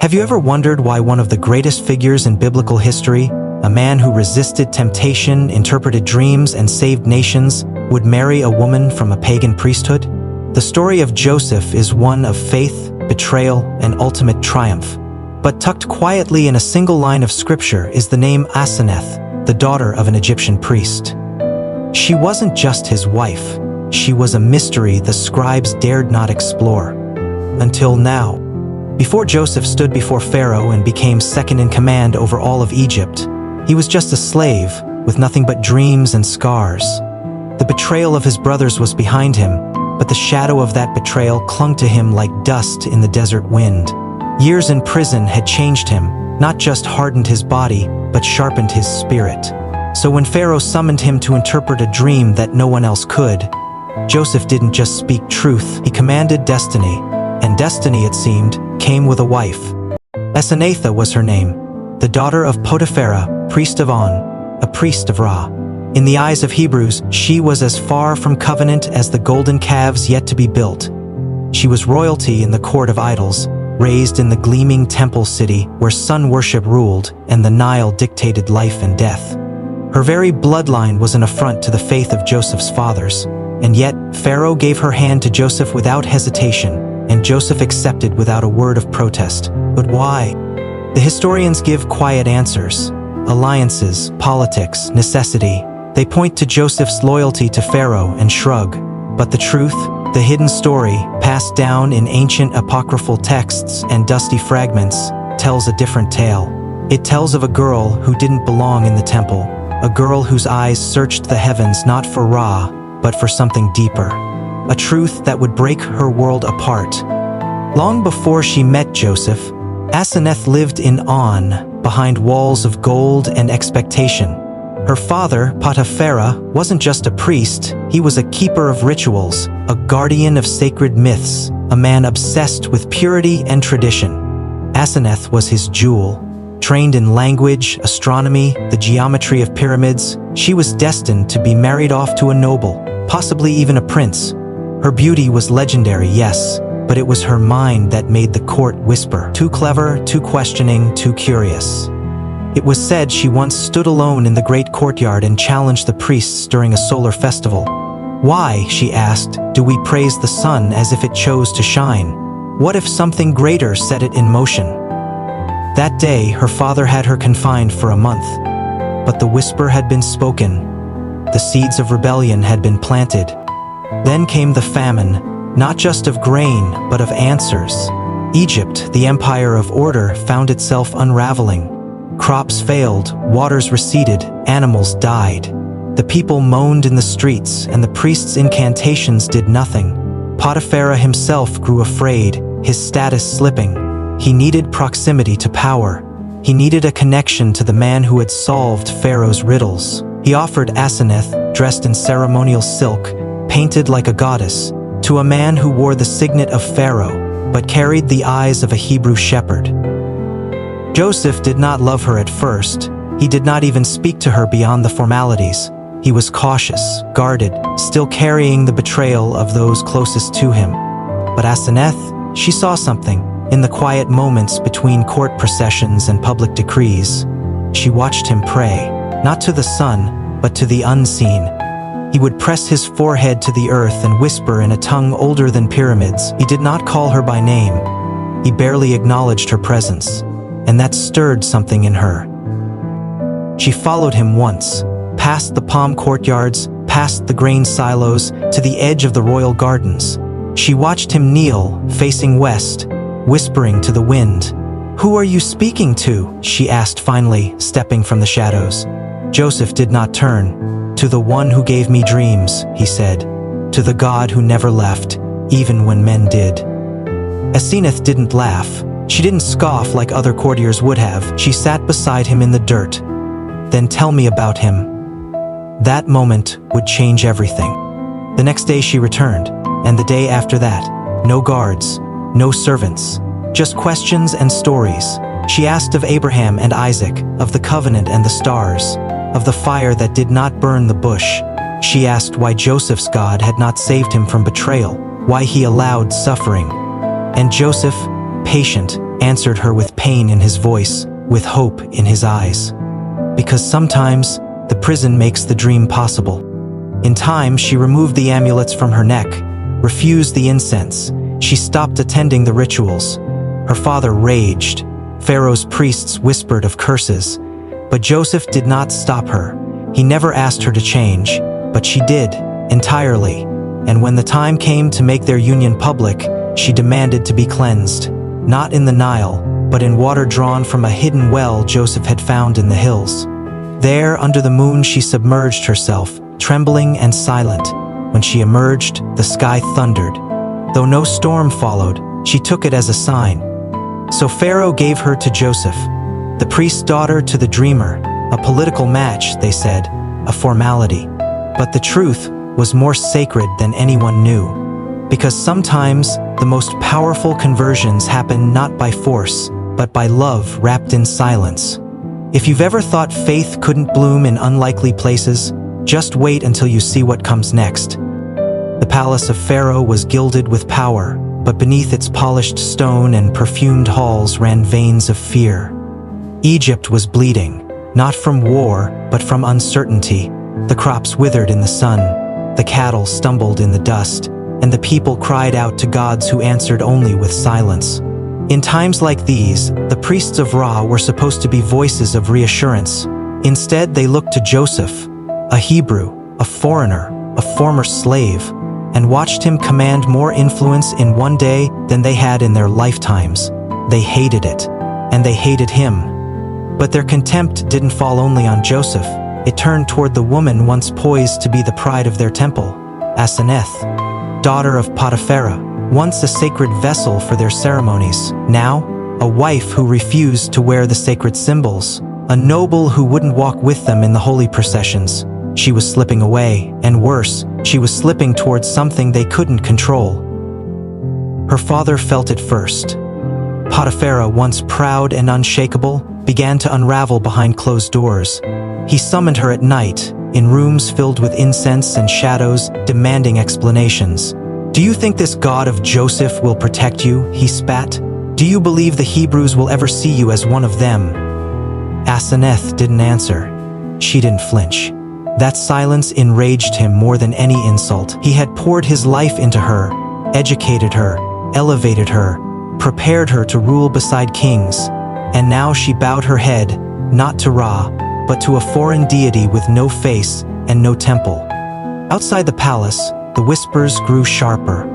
Have you ever wondered why one of the greatest figures in biblical history, a man who resisted temptation, interpreted dreams, and saved nations, would marry a woman from a pagan priesthood? The story of Joseph is one of faith, betrayal, and ultimate triumph. But tucked quietly in a single line of scripture is the name Asenath, the daughter of an Egyptian priest. She wasn't just his wife. She was a mystery the scribes dared not explore. Until now. Before Joseph stood before Pharaoh and became second in command over all of Egypt, he was just a slave with nothing but dreams and scars. The betrayal of his brothers was behind him, but the shadow of that betrayal clung to him like dust in the desert wind. Years in prison had changed him, not just hardened his body, but sharpened his spirit. So when Pharaoh summoned him to interpret a dream that no one else could, Joseph didn't just speak truth, he commanded destiny. And destiny, it seemed, came with a wife. Asenath was her name, the daughter of Potiphera, priest of On, a priest of Ra. In the eyes of Hebrews, she was as far from covenant as the golden calves yet to be built. She was royalty in the court of idols, raised in the gleaming temple city where sun worship ruled and the Nile dictated life and death. Her very bloodline was an affront to the faith of Joseph's fathers, and yet Pharaoh gave her hand to Joseph without hesitation, and Joseph accepted without a word of protest. But why? The historians give quiet answers. Alliances, politics, necessity. They point to Joseph's loyalty to Pharaoh and shrug. But the truth, the hidden story, passed down in ancient apocryphal texts and dusty fragments, tells a different tale. It tells of a girl who didn't belong in the temple, a girl whose eyes searched the heavens not for Ra, but for something deeper. A truth that would break her world apart. Long before she met Joseph, Asenath lived in On, behind walls of gold and expectation. Her father, Potiphera, wasn't just a priest, he was a keeper of rituals, a guardian of sacred myths, a man obsessed with purity and tradition. Asenath was his jewel. Trained in language, astronomy, the geometry of pyramids, she was destined to be married off to a noble, possibly even a prince. Her beauty was legendary, yes, but it was her mind that made the court whisper. Too clever, too questioning, too curious. It was said she once stood alone in the great courtyard and challenged the priests during a solar festival. Why, she asked, do we praise the sun as if it chose to shine? What if something greater set it in motion? That day, her father had her confined for a month. But the whisper had been spoken. The seeds of rebellion had been planted. Then came the famine, not just of grain, but of answers. Egypt, the empire of order, found itself unraveling. Crops failed, waters receded, animals died. The people moaned in the streets, and the priests' incantations did nothing. Potiphera himself grew afraid, his status slipping. He needed proximity to power. He needed a connection to the man who had solved Pharaoh's riddles. He offered Asenath, dressed in ceremonial silk, painted like a goddess, to a man who wore the signet of Pharaoh, but carried the eyes of a Hebrew shepherd. Joseph did not love her at first. He did not even speak to her beyond the formalities. He was cautious, guarded, still carrying the betrayal of those closest to him. But Asenath, she saw something. In the quiet moments between court processions and public decrees, she watched him pray, not to the sun, but to the unseen. He would press his forehead to the earth and whisper in a tongue older than pyramids. He did not call her by name. He barely acknowledged her presence, and that stirred something in her. She followed him once, past the palm courtyards, past the grain silos, to the edge of the royal gardens. She watched him kneel, facing west, whispering to the wind. "Who are you speaking to?" she asked finally, stepping from the shadows. Joseph did not turn. "To the one who gave me dreams," he said. "To the God who never left, even when men did." Asenath didn't laugh. She didn't scoff like other courtiers would have. She sat beside him in the dirt. "Then tell me about him." That moment would change everything. The next day she returned, and the day after that. No guards, no servants, just questions and stories. She asked of Abraham and Isaac, of the covenant and the stars, of the fire that did not burn the bush. She asked why Joseph's God had not saved him from betrayal, why he allowed suffering. And Joseph, patient, answered her with pain in his voice, with hope in his eyes. Because sometimes, the prison makes the dream possible. In time, she removed the amulets from her neck, refused the incense. She stopped attending the rituals. Her father raged. Pharaoh's priests whispered of curses. But Joseph did not stop her. He never asked her to change, but she did, entirely. And when the time came to make their union public, she demanded to be cleansed. Not in the Nile, but in water drawn from a hidden well Joseph had found in the hills. There, under the moon, she submerged herself, trembling and silent. When she emerged, the sky thundered. Though no storm followed, she took it as a sign. So Pharaoh gave her to Joseph, the priest's daughter to the dreamer, a political match, they said, a formality. But the truth was more sacred than anyone knew. Because sometimes, the most powerful conversions happen not by force, but by love wrapped in silence. If you've ever thought faith couldn't bloom in unlikely places, just wait until you see what comes next. The palace of Pharaoh was gilded with power, but beneath its polished stone and perfumed halls ran veins of fear. Egypt was bleeding, not from war, but from uncertainty. The crops withered in the sun, the cattle stumbled in the dust, and the people cried out to gods who answered only with silence. In times like these, the priests of Ra were supposed to be voices of reassurance. Instead, they looked to Joseph, a Hebrew, a foreigner, a former slave, and watched him command more influence in one day than they had in their lifetimes. They hated it, and they hated him. But their contempt didn't fall only on Joseph. It turned toward the woman once poised to be the pride of their temple, Asenath, daughter of Potiphar, once a sacred vessel for their ceremonies, now a wife who refused to wear the sacred symbols, a noble who wouldn't walk with them in the holy processions. She was slipping away, and worse, she was slipping towards something they couldn't control. Her father felt it first. Potiphar, once proud and unshakable, began to unravel behind closed doors. He summoned her at night, in rooms filled with incense and shadows, demanding explanations. "Do you think this God of Joseph will protect you?" he spat. "Do you believe the Hebrews will ever see you as one of them?" Asenath didn't answer. She didn't flinch. That silence enraged him more than any insult. He had poured his life into her, educated her, elevated her, prepared her to rule beside kings, and now she bowed her head, not to Ra, but to a foreign deity with no face and no temple. Outside the palace, the whispers grew sharper.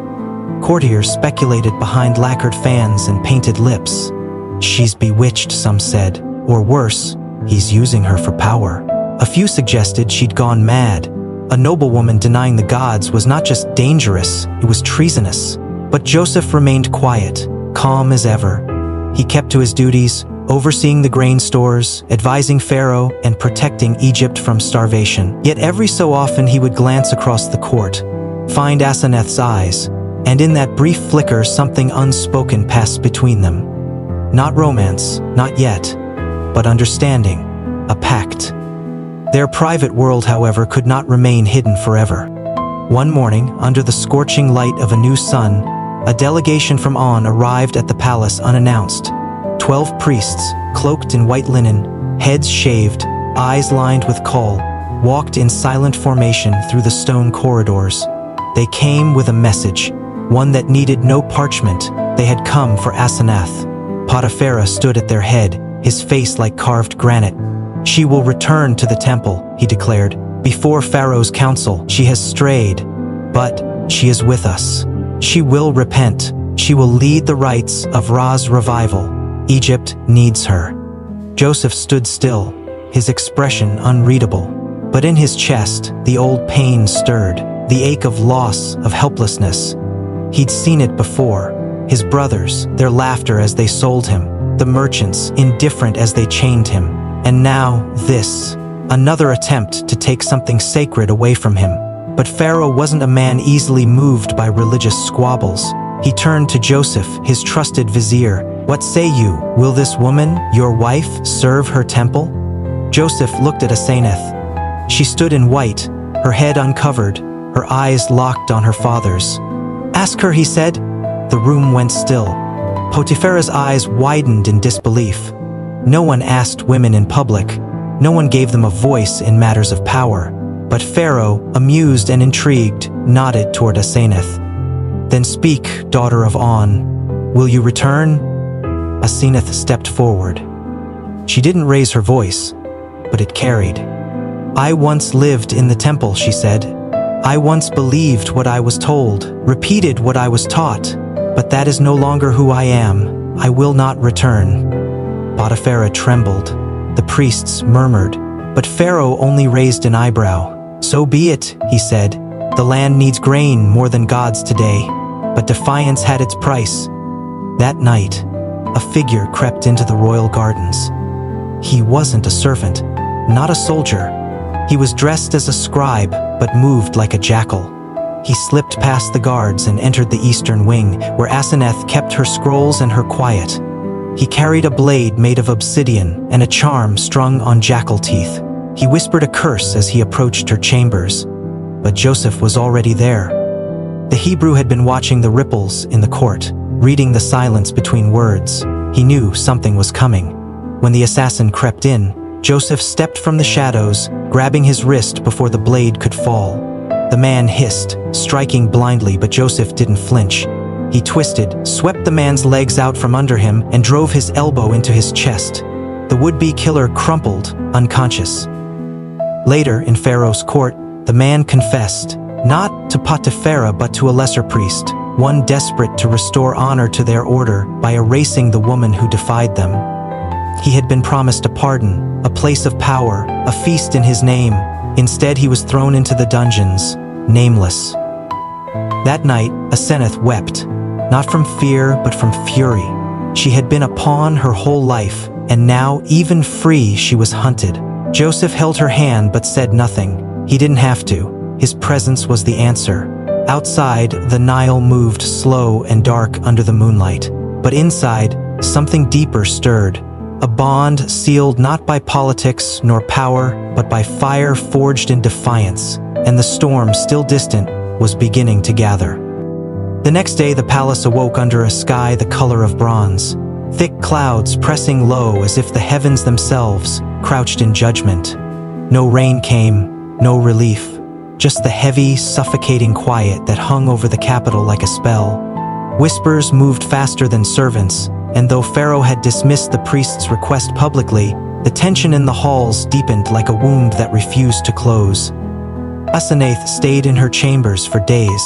Courtiers speculated behind lacquered fans and painted lips. "She's bewitched," some said, or worse, "he's using her for power." A few suggested she'd gone mad. A noblewoman denying the gods was not just dangerous, it was treasonous. But Joseph remained quiet, calm as ever. He kept to his duties, overseeing the grain stores, advising Pharaoh, and protecting Egypt from starvation. Yet every so often he would glance across the court, find Asenath's eyes, and in that brief flicker something unspoken passed between them. Not romance, not yet, but understanding, a pact. Their private world, however, could not remain hidden forever. One morning, under the scorching light of a new sun, a delegation from On arrived at the palace unannounced. 12 priests, cloaked in white linen, heads shaved, eyes lined with kohl, walked in silent formation through the stone corridors. They came with a message, one that needed no parchment. They had come for Asenath. Potiphar stood at their head, his face like carved granite. "She will return to the temple," he declared. "Before Pharaoh's council, she has strayed, but she is with us. She will repent. She will lead the rites of Ra's revival. Egypt needs her." Joseph stood still, his expression unreadable. But in his chest, the old pain stirred, the ache of loss, of helplessness. He'd seen it before. His brothers, their laughter as they sold him, the merchants, indifferent as they chained him. And now, this, another attempt to take something sacred away from him. But Pharaoh wasn't a man easily moved by religious squabbles. He turned to Joseph, his trusted vizier. "What say you? Will this woman, your wife, serve her temple?" Joseph looked at Asenath. She stood in white, her head uncovered, her eyes locked on her father's. "Ask her," he said. The room went still. Potipharah's eyes widened in disbelief. No one asked women in public. No one gave them a voice in matters of power. But Pharaoh, amused and intrigued, nodded toward Asenath. "Then speak, daughter of On. Will you return?" Asenath stepped forward. She didn't raise her voice, but it carried. "I once lived in the temple," she said. "I once believed what I was told, repeated what I was taught. But that is no longer who I am. I will not return." Potipharah trembled. The priests murmured, but Pharaoh only raised an eyebrow. "So be it," he said. "The land needs grain more than gods today." But defiance had its price. That night, a figure crept into the royal gardens. He wasn't a servant, not a soldier. He was dressed as a scribe, but moved like a jackal. He slipped past the guards and entered the eastern wing, where Asenath kept her scrolls and her quiet. He carried a blade made of obsidian and a charm strung on jackal teeth. He whispered a curse as he approached her chambers, but Joseph was already there. The Hebrew had been watching the ripples in the court, reading the silence between words. He knew something was coming. When the assassin crept in, Joseph stepped from the shadows, grabbing his wrist before the blade could fall. The man hissed, striking blindly, but Joseph didn't flinch. He twisted, swept the man's legs out from under him, and drove his elbow into his chest. The would-be killer crumpled, unconscious. Later, in Pharaoh's court, the man confessed, not to Potipharah but to a lesser priest, one desperate to restore honor to their order by erasing the woman who defied them. He had been promised a pardon, a place of power, a feast in his name. Instead, he was thrown into the dungeons, nameless. That night, Asenath wept, not from fear but from fury. She had been a pawn her whole life, and now, even free, she was hunted. Joseph held her hand but said nothing. He didn't have to. His presence was the answer. Outside, the Nile moved slow and dark under the moonlight. But inside, something deeper stirred. A bond sealed not by politics nor power, but by fire forged in defiance. And the storm, still distant, was beginning to gather. The next day, the palace awoke under a sky the color of bronze. Thick clouds pressing low as if the heavens themselves crouched in judgment. No rain came, no relief, just the heavy, suffocating quiet that hung over the capital like a spell. Whispers moved faster than servants, and though Pharaoh had dismissed the priest's request publicly, the tension in the halls deepened like a wound that refused to close. Asenath stayed in her chambers for days,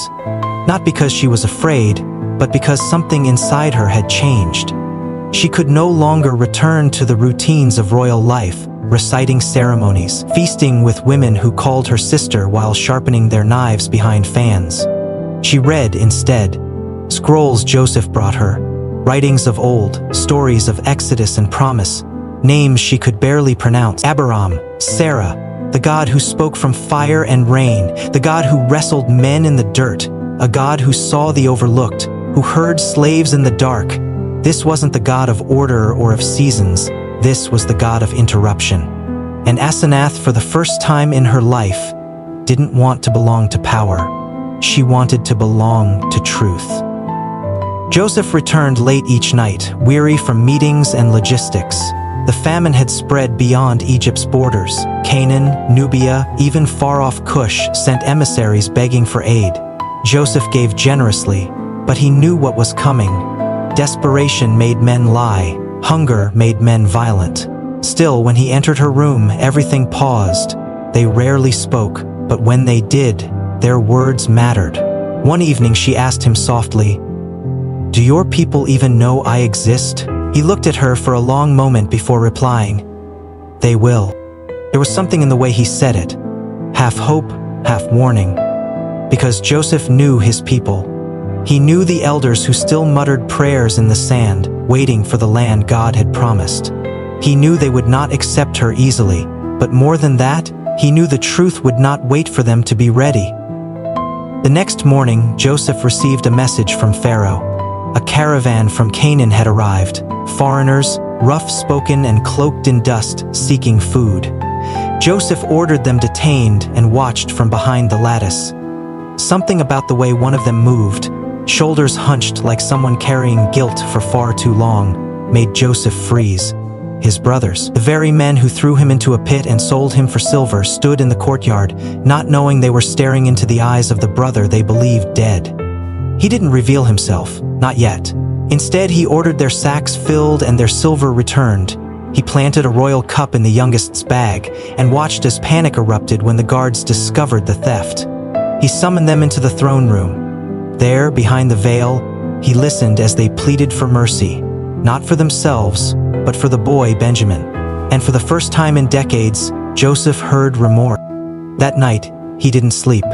not because she was afraid, but because something inside her had changed. She could no longer return to the routines of royal life, reciting ceremonies, feasting with women who called her sister while sharpening their knives behind fans. She read instead scrolls Joseph brought her, writings of old, stories of exodus and promise, names she could barely pronounce. Abraham, Sarah, the God who spoke from fire and rain, the God who wrestled men in the dirt, a God who saw the overlooked, who heard slaves in the dark. This wasn't the God of order or of seasons. This was the God of interruption. And Asenath, for the first time in her life, didn't want to belong to power. She wanted to belong to truth. Joseph returned late each night, weary from meetings and logistics. The famine had spread beyond Egypt's borders. Canaan, Nubia, even far-off Cush sent emissaries begging for aid. Joseph gave generously, but he knew what was coming. Desperation made men lie. Hunger made men violent. Still, when he entered her room, everything paused. They rarely spoke, but when they did, their words mattered. One evening she asked him softly, "Do your people even know I exist?" He looked at her for a long moment before replying, "They will." There was something in the way he said it, half hope, half warning. Because Joseph knew his people. He knew the elders who still muttered prayers in the sand, waiting for the land God had promised. He knew they would not accept her easily, but more than that, he knew the truth would not wait for them to be ready. The next morning, Joseph received a message from Pharaoh. A caravan from Canaan had arrived, foreigners, rough-spoken and cloaked in dust, seeking food. Joseph ordered them detained and watched from behind the lattice. Something about the way one of them moved, shoulders hunched like someone carrying guilt for far too long, made Joseph freeze. His brothers, the very men who threw him into a pit and sold him for silver, stood in the courtyard, not knowing they were staring into the eyes of the brother they believed dead. He didn't reveal himself, not yet. Instead, he ordered their sacks filled and their silver returned. He planted a royal cup in the youngest's bag and watched as panic erupted when the guards discovered the theft. He summoned them into the throne room. There, behind the veil, he listened as they pleaded for mercy, not for themselves, but for the boy Benjamin. And for the first time in decades, Joseph heard remorse. That night, he didn't sleep.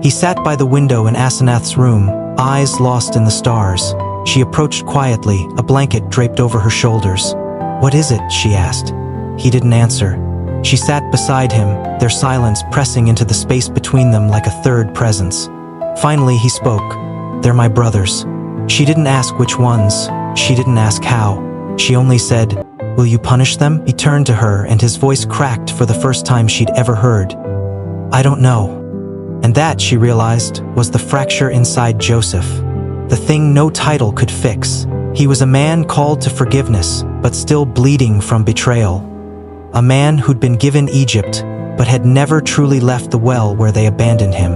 He sat by the window in Asenath's room, eyes lost in the stars. She approached quietly, a blanket draped over her shoulders. "What is it?" she asked. He didn't answer. She sat beside him, their silence pressing into the space between them like a third presence. Finally, he spoke. "They're my brothers." She didn't ask which ones. She didn't ask how. She only said, "Will you punish them?" He turned to her, and his voice cracked for the first time she'd ever heard. "I don't know." And that, she realized, was the fracture inside Joseph. The thing no title could fix. He was a man called to forgiveness, but still bleeding from betrayal. A man who'd been given Egypt, but had never truly left the well where they abandoned him.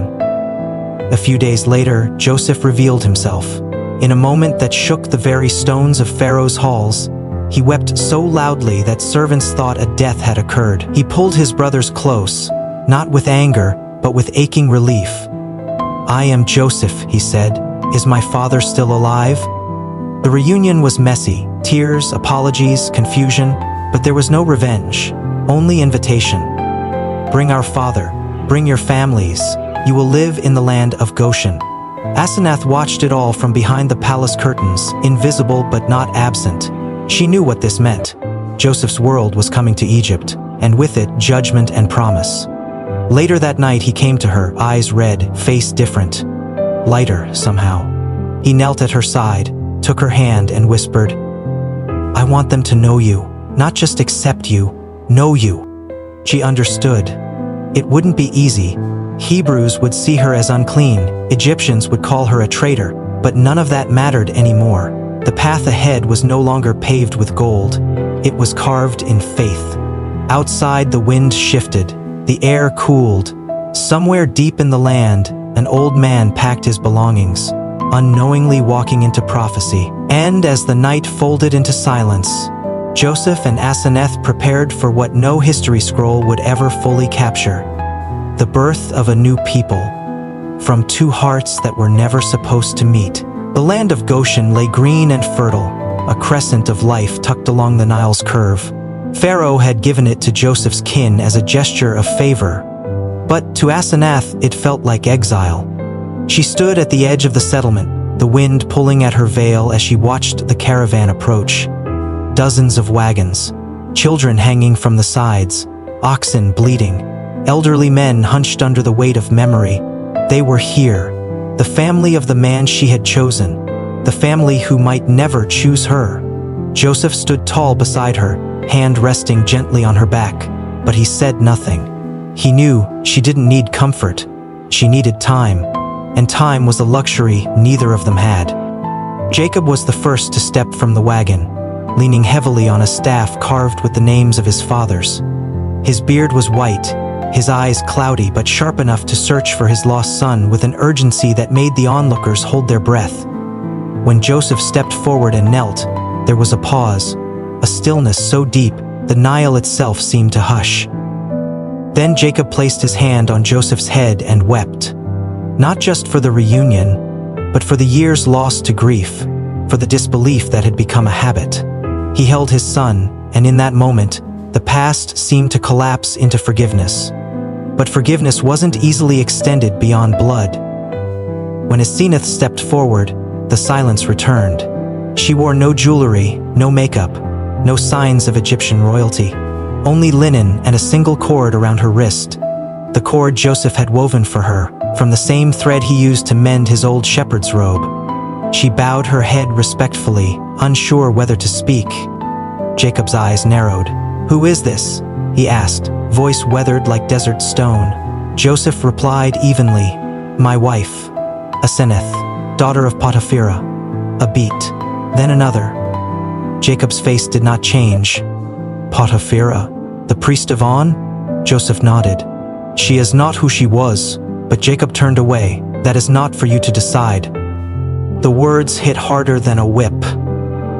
A few days later, Joseph revealed himself. In a moment that shook the very stones of Pharaoh's halls, he wept so loudly that servants thought a death had occurred. He pulled his brothers close, not with anger, but with aching relief. "I am Joseph," he said. "Is my father still alive?" The reunion was messy, tears, apologies, confusion, but there was no revenge, only invitation. "Bring our father, bring your families, you will live in the land of Goshen." Asenath watched it all from behind the palace curtains, invisible but not absent. She knew what this meant. Joseph's world was coming to Egypt, and with it, judgment and promise. Later that night, he came to her, eyes red, face different. Lighter, somehow. He knelt at her side, took her hand and whispered, "I want them to know you, not just accept you, know you." She understood. It wouldn't be easy. Hebrews would see her as unclean, Egyptians would call her a traitor, but none of that mattered anymore. The path ahead was no longer paved with gold. It was carved in faith. Outside, the wind shifted. The air cooled. Somewhere deep in the land, an old man packed his belongings, unknowingly walking into prophecy. And as the night folded into silence, Joseph and Asenath prepared for what no history scroll would ever fully capture. The birth of a new people, from two hearts that were never supposed to meet. The land of Goshen lay green and fertile, a crescent of life tucked along the Nile's curve. Pharaoh had given it to Joseph's kin as a gesture of favor, but to Asenath it felt like exile. She stood at the edge of the settlement, the wind pulling at her veil as she watched the caravan approach. Dozens of wagons, children hanging from the sides, oxen bleating, elderly men hunched under the weight of memory. They were here, the family of the man she had chosen, the family who might never choose her. Joseph stood tall beside her, hand resting gently on her back, but he said nothing. He knew she didn't need comfort. She needed time, and time was a luxury neither of them had. Jacob was the first to step from the wagon, leaning heavily on a staff carved with the names of his fathers. His beard was white, his eyes cloudy but sharp enough to search for his lost son with an urgency that made the onlookers hold their breath. When Joseph stepped forward and knelt, there was a pause, a stillness so deep, the Nile itself seemed to hush. Then Jacob placed his hand on Joseph's head and wept. Not just for the reunion, but for the years lost to grief, for the disbelief that had become a habit. He held his son, and in that moment, the past seemed to collapse into forgiveness. But forgiveness wasn't easily extended beyond blood. When Asenath stepped forward, the silence returned. She wore no jewelry, no makeup, no signs of Egyptian royalty. Only linen and a single cord around her wrist. The cord Joseph had woven for her, from the same thread he used to mend his old shepherd's robe. She bowed her head respectfully, unsure whether to speak. Jacob's eyes narrowed. "Who is this?" he asked, voice weathered like desert stone. Joseph replied evenly, "My wife, Asenath." daughter of Potipharah. A beat, then another. Jacob's face did not change. Potipharah, the priest of On? Joseph nodded. She is not who she was, but Jacob turned away. That is not for you to decide. The words hit harder than a whip.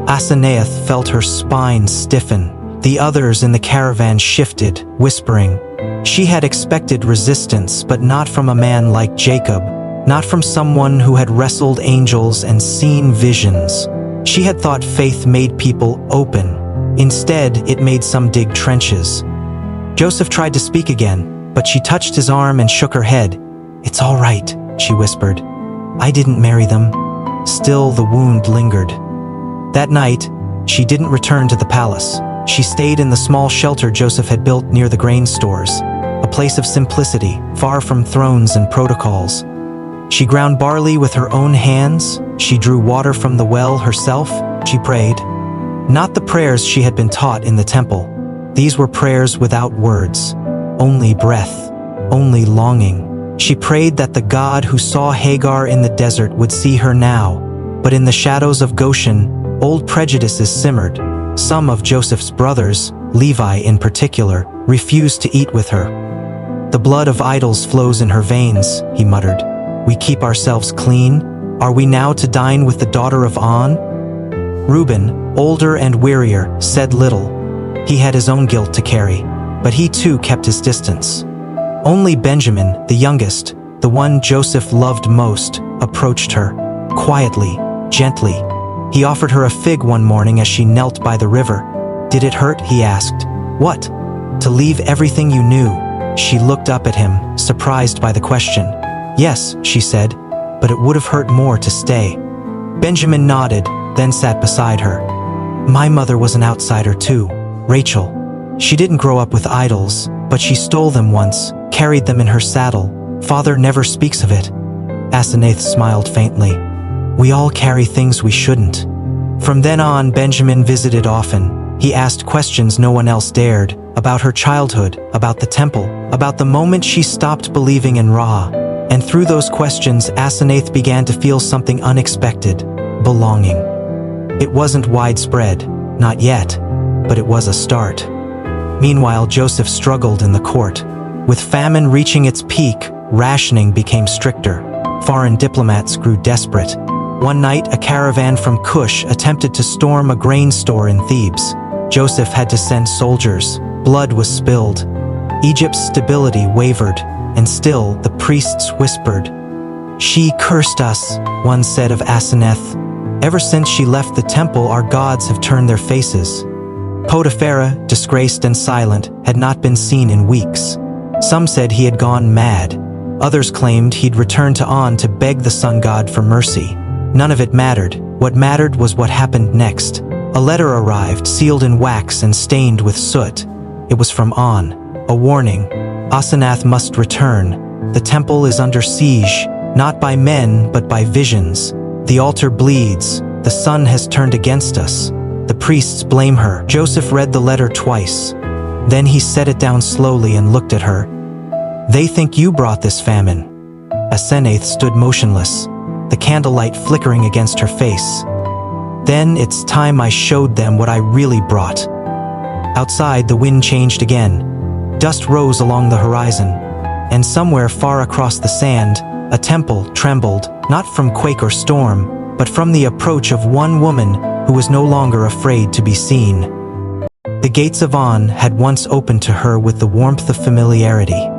Asenath felt her spine stiffen. The others in the caravan shifted, whispering. She had expected resistance, but not from a man like Jacob, not from someone who had wrestled angels and seen visions. She had thought faith made people open. Instead, it made some dig trenches. Joseph tried to speak again, but she touched his arm and shook her head. "It's all right," she whispered. "I didn't marry them." Still, the wound lingered. That night, she didn't return to the palace. She stayed in the small shelter Joseph had built near the grain stores, a place of simplicity, far from thrones and protocols. She ground barley with her own hands. She drew water from the well herself. She prayed. Not the prayers she had been taught in the temple. These were prayers without words, only breath, only longing. She prayed that the God who saw Hagar in the desert would see her now. But in the shadows of Goshen, old prejudices simmered. Some of Joseph's brothers, Levi in particular, refused to eat with her. "The blood of idols flows in her veins," he muttered. "We keep ourselves clean. Are we now to dine with the daughter of On?" Reuben, older and wearier, said little. He had his own guilt to carry, but he too kept his distance. Only Benjamin, the youngest, the one Joseph loved most, approached her, quietly, gently. He offered her a fig one morning as she knelt by the river. "Did it hurt?" he asked. "What? To leave everything you knew?" She looked up at him, surprised by the question. "Yes," she said, "but it would have hurt more to stay." Benjamin nodded, then sat beside her. "My mother was an outsider too, Rachel. She didn't grow up with idols, but she stole them once, carried them in her saddle. Father never speaks of it." Asenath smiled faintly. "We all carry things we shouldn't." From then on, Benjamin visited often. He asked questions no one else dared, about her childhood, about the temple, about the moment she stopped believing in Ra. And through those questions, Asenath began to feel something unexpected, belonging. It wasn't widespread, not yet, but it was a start. Meanwhile, Joseph struggled in the court. With famine reaching its peak, rationing became stricter. Foreign diplomats grew desperate. One night, a caravan from Cush attempted to storm a grain store in Thebes. Joseph had to send soldiers. Blood was spilled. Egypt's stability wavered, and still the priests whispered. "She cursed us," one said of Asenath. "Ever since she left the temple, our gods have turned their faces." Potipharah, disgraced and silent, had not been seen in weeks. Some said he had gone mad. Others claimed he'd returned to On to beg the sun god for mercy. None of it mattered. What mattered was what happened next. A letter arrived, sealed in wax and stained with soot. It was from On, a warning. Asenath must return. The temple is under siege, not by men, but by visions. The altar bleeds. The sun has turned against us. The priests blame her. Joseph read the letter twice. Then he set it down slowly and looked at her. "They think you brought this famine." Asenath stood motionless, the candlelight flickering against her face. "Then it's time I showed them what I really brought." Outside, the wind changed again. Dust rose along the horizon, and somewhere far across the sand, a temple trembled, not from quake or storm, but from the approach of one woman who was no longer afraid to be seen. The gates of On had once opened to her with the warmth of familiarity.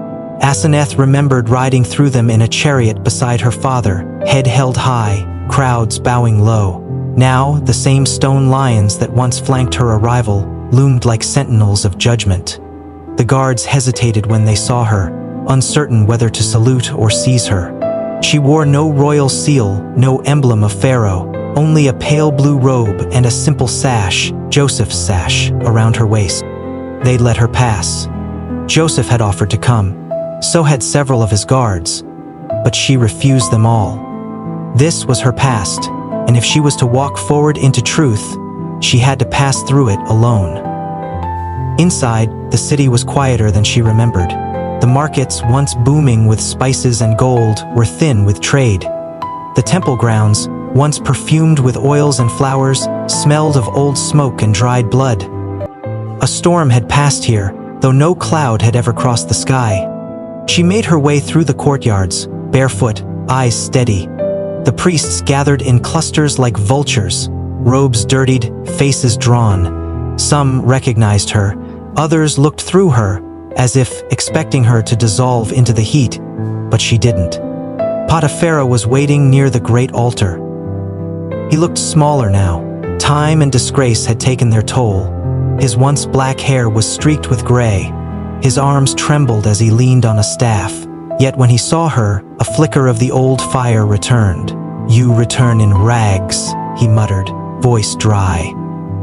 Asenath remembered riding through them in a chariot beside her father, head held high, crowds bowing low. Now, the same stone lions that once flanked her arrival loomed like sentinels of judgment. The guards hesitated when they saw her, uncertain whether to salute or seize her. She wore no royal seal, no emblem of Pharaoh, only a pale blue robe and a simple sash, Joseph's sash, around her waist. They let her pass. Joseph had offered to come. So had several of his guards. But she refused them all. This was her past, and if she was to walk forward into truth, she had to pass through it alone. Inside, the city was quieter than she remembered. The markets, once booming with spices and gold, were thin with trade. The temple grounds, once perfumed with oils and flowers, smelled of old smoke and dried blood. A storm had passed here, though no cloud had ever crossed the sky. She made her way through the courtyards, barefoot, eyes steady. The priests gathered in clusters like vultures, robes dirtied, faces drawn. Some recognized her, others looked through her, as if expecting her to dissolve into the heat, but she didn't. Potipharah was waiting near the great altar. He looked smaller now. Time and disgrace had taken their toll. His once black hair was streaked with gray. His arms trembled as he leaned on a staff. Yet when he saw her, a flicker of the old fire returned. "You return in rags," he muttered, voice dry.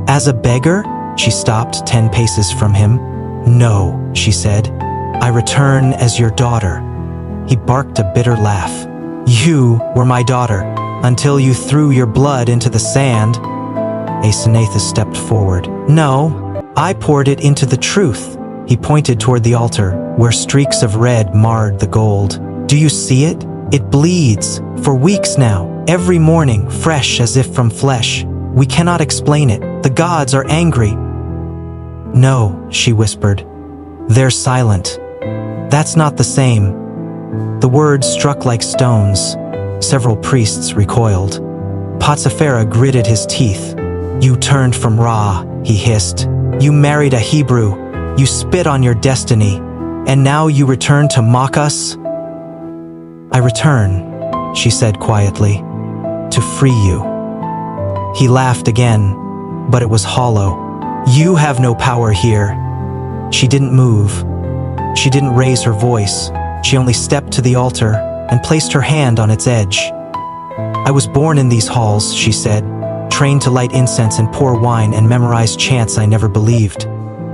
"As a beggar?" She stopped 10 paces from him. "No," she said. "I return as your daughter." He barked a bitter laugh. "You were my daughter, until you threw your blood into the sand." Asenath stepped forward. "No, I poured it into the truth." He pointed toward the altar, where streaks of red marred the gold. "Do you see it? It bleeds. For weeks now, every morning, fresh as if from flesh. We cannot explain it. The gods are angry." "No," she whispered. "They're silent." "That's not the same." The words struck like stones. Several priests recoiled. Potipharah gritted his teeth. "You turned from Ra," he hissed. "You married a Hebrew. You spit on your destiny. And now you return to mock us?" "I return," she said quietly, "to free you." He laughed again, but it was hollow. "You have no power here." She didn't move. She didn't raise her voice. She only stepped to the altar and placed her hand on its edge. "I was born in these halls," she said, "trained to light incense and pour wine and memorize chants I never believed.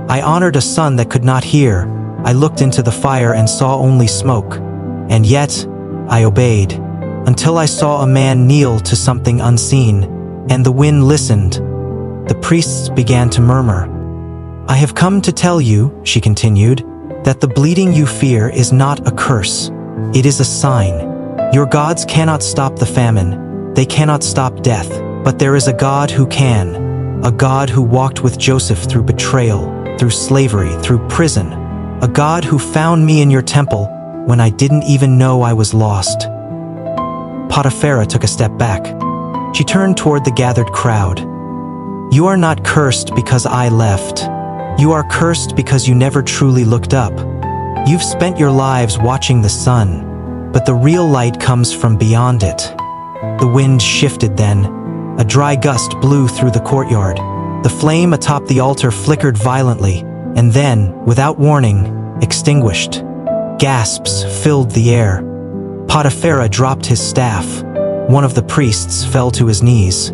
I honored a son that could not hear. I looked into the fire and saw only smoke. And yet, I obeyed, until I saw a man kneel to something unseen, and the wind listened." The priests began to murmur. "I have come to tell you," she continued, "that the bleeding you fear is not a curse. It is a sign. Your gods cannot stop the famine. They cannot stop death. But there is a God who can. A God who walked with Joseph through betrayal, through slavery, through prison. A God who found me in your temple when I didn't even know I was lost." Potipharah took a step back. She turned toward the gathered crowd. "You are not cursed because I left. You are cursed because you never truly looked up. You've spent your lives watching the sun, but the real light comes from beyond it." The wind shifted then. A dry gust blew through the courtyard. The flame atop the altar flickered violently, and then, without warning, extinguished. Gasps filled the air. Potipharah dropped his staff. One of the priests fell to his knees.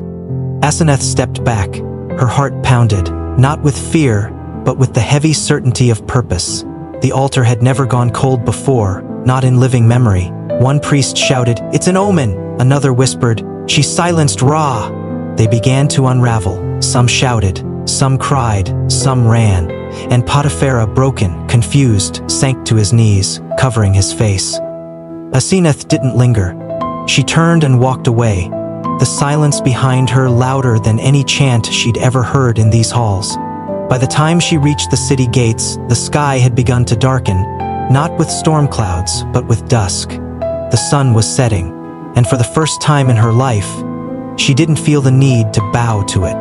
Asenath stepped back. Her heart pounded, not with fear, but with the heavy certainty of purpose. The altar had never gone cold before, not in living memory. One priest shouted, "It's an omen!" Another whispered, "She silenced Ra!" They began to unravel. Some shouted, some cried, some ran. And Potipharah, broken, confused, sank to his knees, covering his face. Asenath didn't linger. She turned and walked away, the silence behind her louder than any chant she'd ever heard in these halls. By the time she reached the city gates, the sky had begun to darken, not with storm clouds, but with dusk. The sun was setting, and for the first time in her life, she didn't feel the need to bow to it.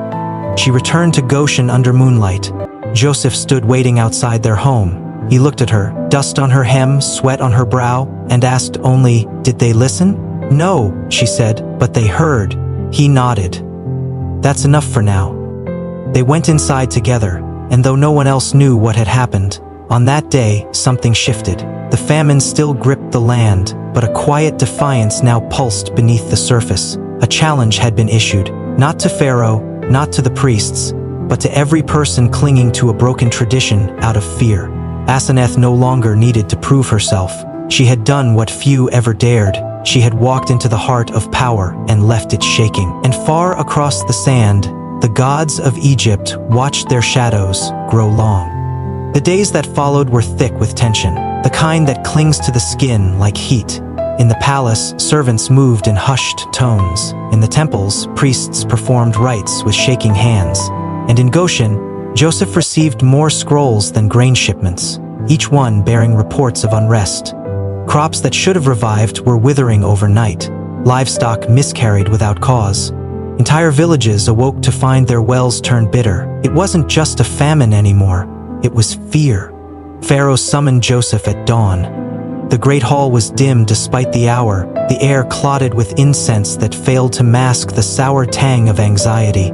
She returned to Goshen under moonlight. Joseph stood waiting outside their home. He looked at her, dust on her hem, sweat on her brow, and asked only, "Did they listen?" "No," she said, "but they heard." He nodded. "That's enough for now." They went inside together, and though no one else knew what had happened, on that day, something shifted. The famine still gripped the land, but a quiet defiance now pulsed beneath the surface. A challenge had been issued, not to Pharaoh, not to the priests, but to every person clinging to a broken tradition out of fear. Asenath no longer needed to prove herself. She had done what few ever dared. She had walked into the heart of power and left it shaking. And far across the sand, the gods of Egypt watched their shadows grow long. The days that followed were thick with tension, the kind that clings to the skin like heat. In the palace, servants moved in hushed tones. In the temples, priests performed rites with shaking hands. And in Goshen, Joseph received more scrolls than grain shipments, each one bearing reports of unrest. Crops that should have revived were withering overnight. Livestock miscarried without cause. Entire villages awoke to find their wells turned bitter. It wasn't just a famine anymore. It was fear. Pharaoh summoned Joseph at dawn. The great hall was dim despite the hour, the air clotted with incense that failed to mask the sour tang of anxiety.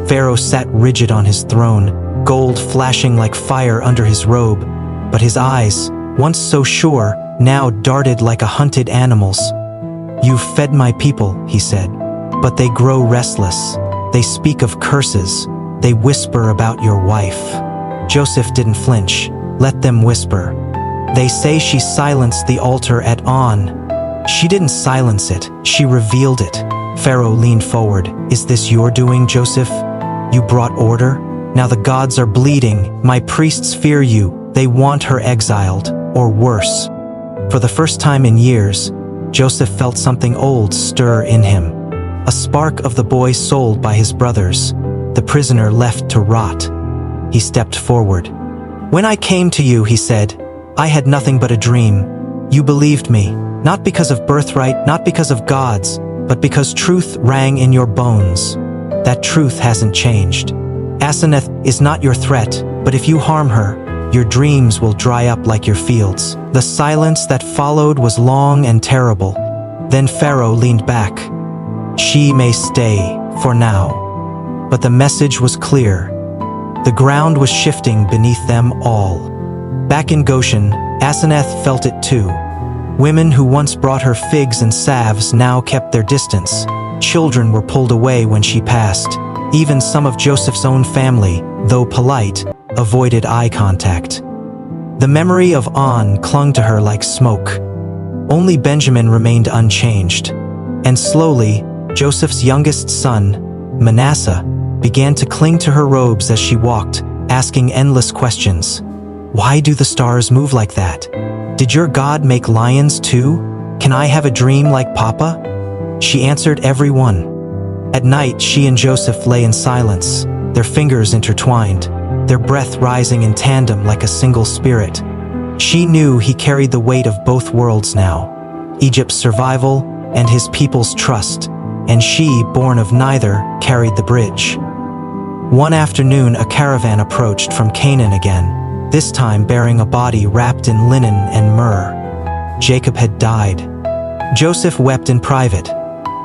Pharaoh sat rigid on his throne, gold flashing like fire under his robe, but his eyes, once so sure, now darted like a hunted animal's. "You've fed my people," he said, "but they grow restless. They speak of curses. They whisper about your wife." Joseph didn't flinch. Let them whisper. "They say she silenced the altar at On." "She didn't silence it. She revealed it." Pharaoh leaned forward. "Is this your doing, Joseph? You brought order? Now the gods are bleeding. My priests fear you. They want her exiled, or worse." For the first time in years, Joseph felt something old stir in him. A spark of the boy sold by his brothers, the prisoner left to rot. He stepped forward. "When I came to you," he said, "I had nothing but a dream. You believed me, not because of birthright, not because of gods, but because truth rang in your bones. That truth hasn't changed. Asenath is not your threat, but if you harm her, your dreams will dry up like your fields." The silence that followed was long and terrible. Then Pharaoh leaned back. "She may stay, for now." But the message was clear. The ground was shifting beneath them all. Back in Goshen, Asenath felt it too. Women who once brought her figs and salves now kept their distance. Children were pulled away when she passed. Even some of Joseph's own family, though polite, avoided eye contact. The memory of On clung to her like smoke. Only Benjamin remained unchanged. And slowly, Joseph's youngest son, Manasseh, began to cling to her robes as she walked, asking endless questions. "Why do the stars move like that? Did your God make lions too? Can I have a dream like Papa?" She answered every one. At night, she and Joseph lay in silence, their fingers intertwined, their breath rising in tandem like a single spirit. She knew he carried the weight of both worlds now, Egypt's survival and his people's trust, and she, born of neither, carried the bridge. One afternoon, a caravan approached from Canaan again, this time bearing a body wrapped in linen and myrrh. Jacob had died. Joseph wept in private.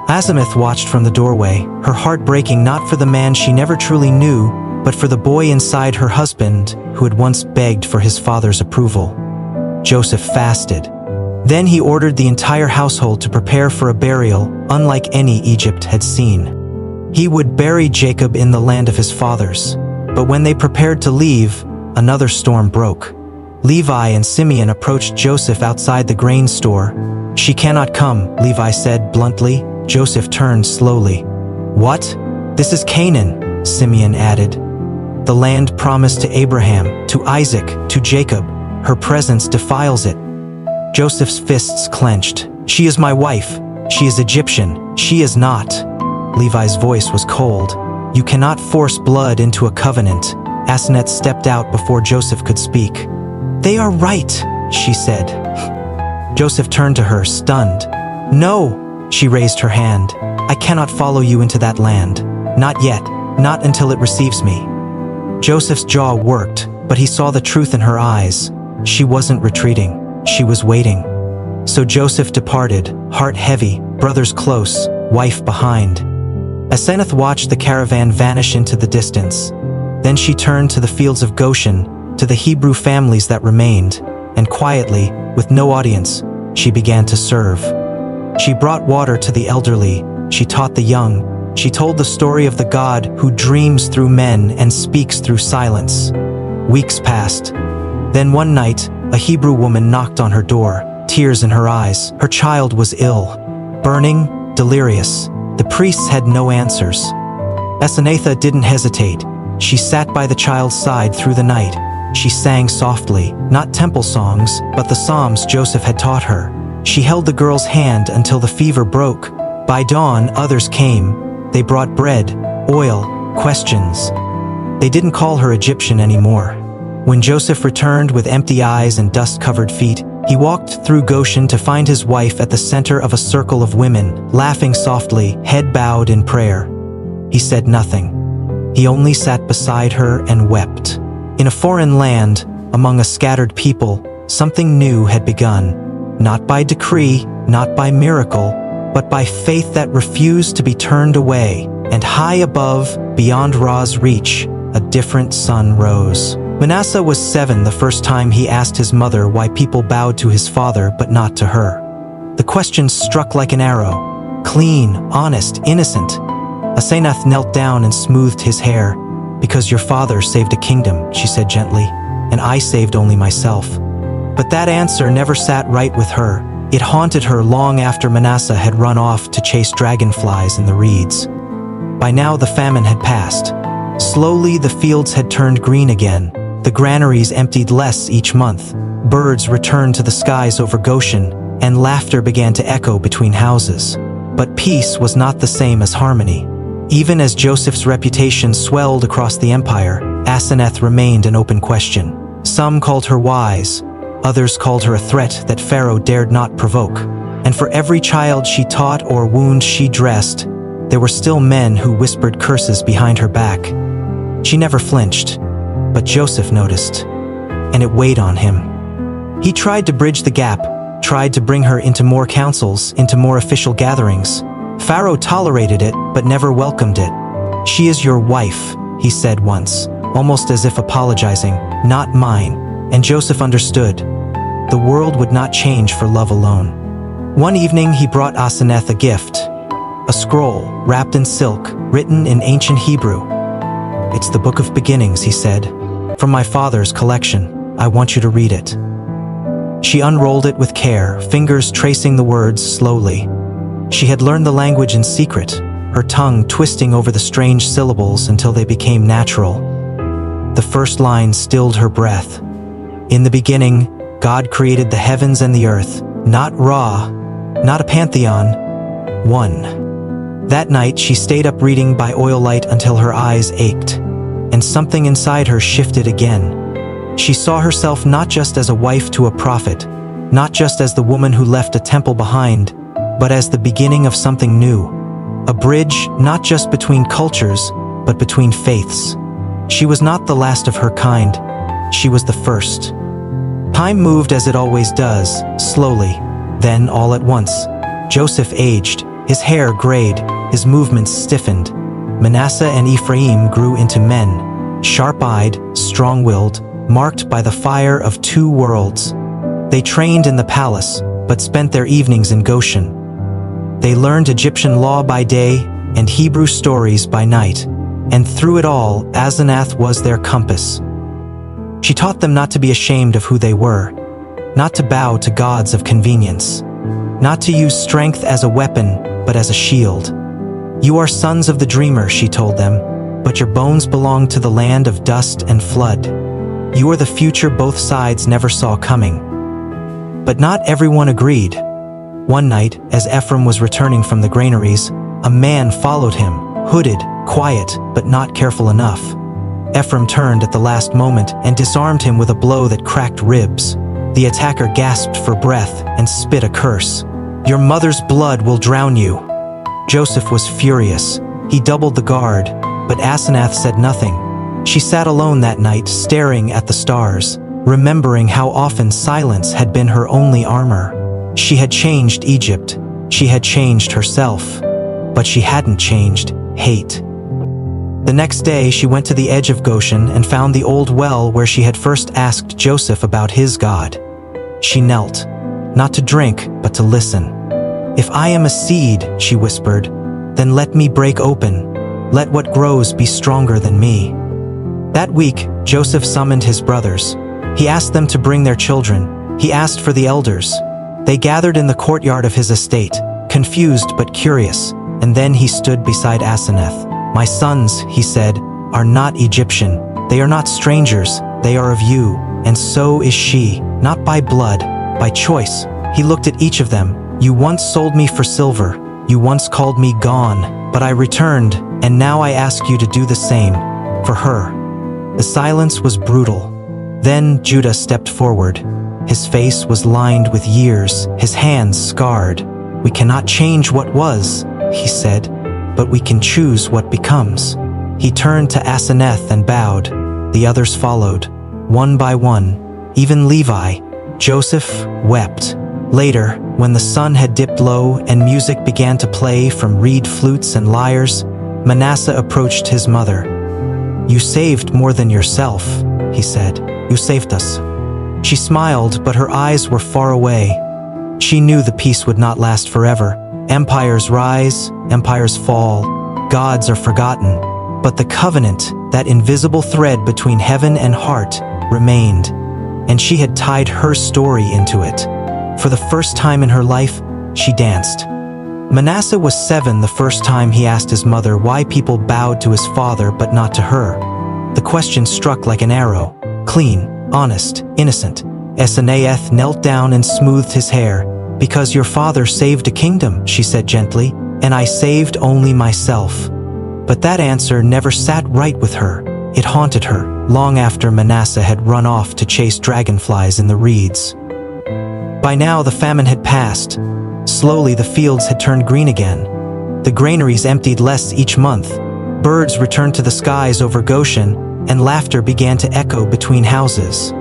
Asenath watched from the doorway, her heart breaking not for the man she never truly knew, but for the boy inside her husband who had once begged for his father's approval. Joseph fasted. Then he ordered the entire household to prepare for a burial unlike any Egypt had seen. He would bury Jacob in the land of his fathers. But when they prepared to leave, another storm broke. Levi and Simeon approached Joseph outside the grain store. "She cannot come," Levi said bluntly. Joseph turned slowly. "What? This is Canaan," Simeon added. "The land promised to Abraham, to Isaac, to Jacob. Her presence defiles it." Joseph's fists clenched. "She is my wife. She is Egyptian. She is not." Levi's voice was cold. "You cannot force blood into a covenant." Asenath stepped out before Joseph could speak. "They are right," she said. Joseph turned to her, stunned. "No!" She raised her hand. "I cannot follow you into that land. Not yet. Not until it receives me." Joseph's jaw worked, but he saw the truth in her eyes. She wasn't retreating. She was waiting. So Joseph departed, heart heavy, brothers close, wife behind. Asenath watched the caravan vanish into the distance. Then she turned to the fields of Goshen, to the Hebrew families that remained, and quietly, with no audience, she began to serve. She brought water to the elderly, she taught the young, she told the story of the God who dreams through men and speaks through silence. Weeks passed. Then one night, a Hebrew woman knocked on her door, tears in her eyes. Her child was ill, burning, delirious. The priests had no answers. Asenath didn't hesitate. She sat by the child's side through the night. She sang softly, not temple songs, but the psalms Joseph had taught her. She held the girl's hand until the fever broke. By dawn, others came. They brought bread, oil, questions. They didn't call her Egyptian anymore. When Joseph returned with empty eyes and dust-covered feet, he walked through Goshen to find his wife at the center of a circle of women, laughing softly, head bowed in prayer. He said nothing. He only sat beside her and wept. In a foreign land, among a scattered people, something new had begun. Not by decree, not by miracle, but by faith that refused to be turned away. And high above, beyond Ra's reach, a different sun rose. Manasseh was 7 the first time he asked his mother why people bowed to his father but not to her. The question struck like an arrow. Clean, honest, innocent. Asenath knelt down and smoothed his hair. "Because your father saved a kingdom," she said gently, "and I saved only myself." But that answer never sat right with her. It haunted her long after Manasseh had run off to chase dragonflies in the reeds. By now the famine had passed. Slowly the fields had turned green again. The granaries emptied less each month. Birds returned to the skies over Goshen, and laughter began to echo between houses. But peace was not the same as harmony. Even as Joseph's reputation swelled across the empire, Asenath remained an open question. Some called her wise, others called her a threat that Pharaoh dared not provoke. And for every child she taught or wound she dressed, there were still men who whispered curses behind her back. She never flinched, but Joseph noticed, and it weighed on him. He tried to bridge the gap, tried to bring her into more councils, into more official gatherings. Pharaoh tolerated it, but never welcomed it. "She is your wife," he said once, almost as if apologizing, "not mine." And Joseph understood. The world would not change for love alone. One evening he brought Asenath a gift, a scroll wrapped in silk, written in ancient Hebrew. "It's the Book of Beginnings," he said. "From my father's collection. I want you to read it." She unrolled it with care, fingers tracing the words slowly. She had learned the language in secret, her tongue twisting over the strange syllables until they became natural. The first line stilled her breath. "In the beginning, God created the heavens and the earth, not Ra, not a pantheon, one." That night, she stayed up reading by oil light until her eyes ached, and something inside her shifted again. She saw herself not just as a wife to a prophet, not just as the woman who left a temple behind, but as the beginning of something new. A bridge not just between cultures, but between faiths. She was not the last of her kind. She was the first. Time moved as it always does, slowly. Then, all at once, Joseph aged. His hair grayed, his movements stiffened. Manasseh and Ephraim grew into men, sharp-eyed, strong-willed, marked by the fire of two worlds. They trained in the palace, but spent their evenings in Goshen. They learned Egyptian law by day and Hebrew stories by night, and through it all, Asenath was their compass. She taught them not to be ashamed of who they were, not to bow to gods of convenience, not to use strength as a weapon, but as a shield. "You are sons of the dreamer," she told them, "but your bones belong to the land of dust and flood. You are the future both sides never saw coming." But not everyone agreed. One night, as Ephraim was returning from the granaries, a man followed him, hooded, quiet, but not careful enough. Ephraim turned at the last moment and disarmed him with a blow that cracked ribs. The attacker gasped for breath and spit a curse. "Your mother's blood will drown you." Joseph was furious. He doubled the guard, but Asenath said nothing. She sat alone that night, staring at the stars, remembering how often silence had been her only armor. She had changed Egypt. She had changed herself. But she hadn't changed hate. The next day, she went to the edge of Goshen and found the old well where she had first asked Joseph about his God. She knelt, not to drink, but to listen. "If I am a seed," she whispered, "then let me break open. Let what grows be stronger than me." That week, Joseph summoned his brothers. He asked them to bring their children. He asked for the elders. They gathered in the courtyard of his estate, confused but curious, and then he stood beside Asenath. "My sons," he said, "are not Egyptian. They are not strangers. They are of you, and so is she, not by blood, by choice." He looked at each of them. "You once sold me for silver. You once called me gone, but I returned, and now I ask you to do the same for her." The silence was brutal. Then Judah stepped forward. His face was lined with years, his hands scarred. "We cannot change what was," he said, "but we can choose what becomes." He turned to Asenath and bowed. The others followed, one by one, even Levi. Joseph wept. Later, when the sun had dipped low and music began to play from reed flutes and lyres, Manasseh approached his mother. "You saved more than yourself," he said. "You saved us." She smiled, but her eyes were far away. She knew the peace would not last forever. Empires rise, empires fall, gods are forgotten. But the covenant, that invisible thread between heaven and heart, remained. And she had tied her story into it. For the first time in her life, she danced. Manasseh was 7 the first time he asked his mother why people bowed to his father but not to her. The question struck like an arrow. Clean, honest, innocent. Asenath knelt down and smoothed his hair. "Because your father saved a kingdom," she said gently, "and I saved only myself." But that answer never sat right with her. It haunted her, long after Manasseh had run off to chase dragonflies in the reeds. By now the famine had passed. Slowly the fields had turned green again. The granaries emptied less each month. Birds returned to the skies over Goshen, and laughter began to echo between houses.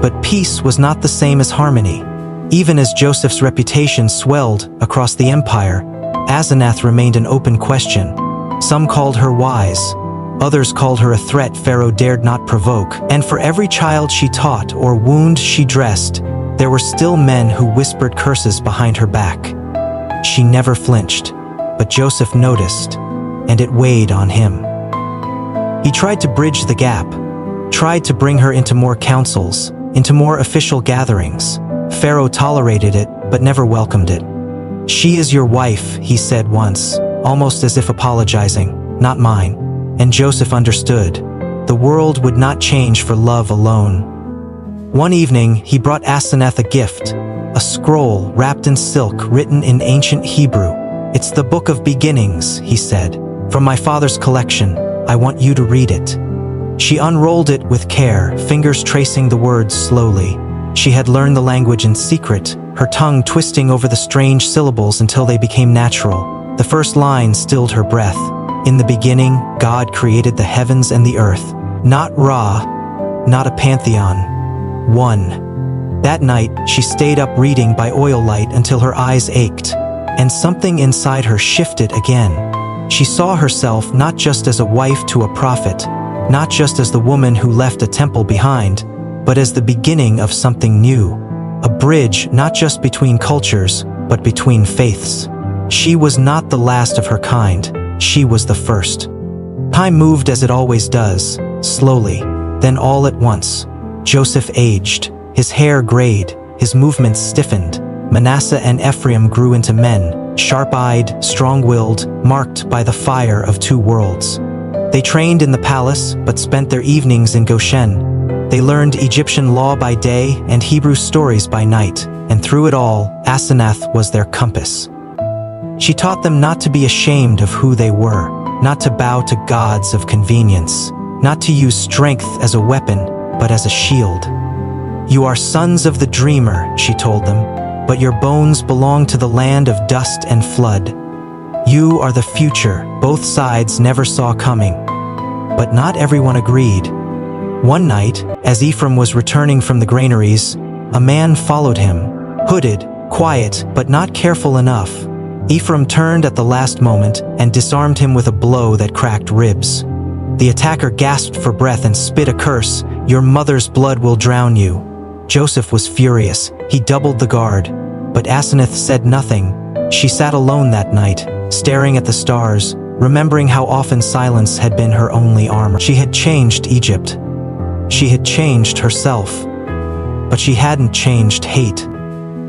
But peace was not the same as harmony. Even as Joseph's reputation swelled across the empire, Asenath remained an open question. Some called her wise. Others called her a threat Pharaoh dared not provoke. And for every child she taught or wound she dressed, there were still men who whispered curses behind her back. She never flinched, but Joseph noticed, and it weighed on him. He tried to bridge the gap, tried to bring her into more councils, into more official gatherings. Pharaoh tolerated it, but never welcomed it. "She is your wife," he said once, almost as if apologizing, "not mine." And Joseph understood. The world would not change for love alone. One evening, he brought Asenath a gift, a scroll wrapped in silk written in ancient Hebrew. "It's the book of beginnings," he said. "From my father's collection. I want you to read it." She unrolled it with care, fingers tracing the words slowly. She had learned the language in secret, her tongue twisting over the strange syllables until they became natural. The first line stilled her breath. "In the beginning, God created the heavens and the earth." Not Ra, not a pantheon. One. That night, she stayed up reading by oil light until her eyes ached, and something inside her shifted again. She saw herself not just as a wife to a prophet, not just as the woman who left a temple behind, but as the beginning of something new. A bridge not just between cultures, but between faiths. She was not the last of her kind. She was the first. Time moved as it always does, slowly. Then all at once, Joseph aged. His hair grayed, his movements stiffened. Manasseh and Ephraim grew into men, sharp-eyed, strong-willed, marked by the fire of two worlds. They trained in the palace, but spent their evenings in Goshen. They learned Egyptian law by day and Hebrew stories by night, and through it all, Asenath was their compass. She taught them not to be ashamed of who they were, not to bow to gods of convenience, not to use strength as a weapon, but as a shield. "You are sons of the dreamer," she told them, "but your bones belong to the land of dust and flood. You are the future both sides never saw coming." But not everyone agreed. One night, as Ephraim was returning from the granaries, a man followed him, hooded, quiet, but not careful enough. Ephraim turned at the last moment and disarmed him with a blow that cracked ribs. The attacker gasped for breath and spit a curse, "Your mother's blood will drown you." Joseph was furious. He doubled the guard. But Asenath said nothing. She sat alone that night, staring at the stars, remembering how often silence had been her only armor. She had changed Egypt. She had changed herself. But she hadn't changed hate.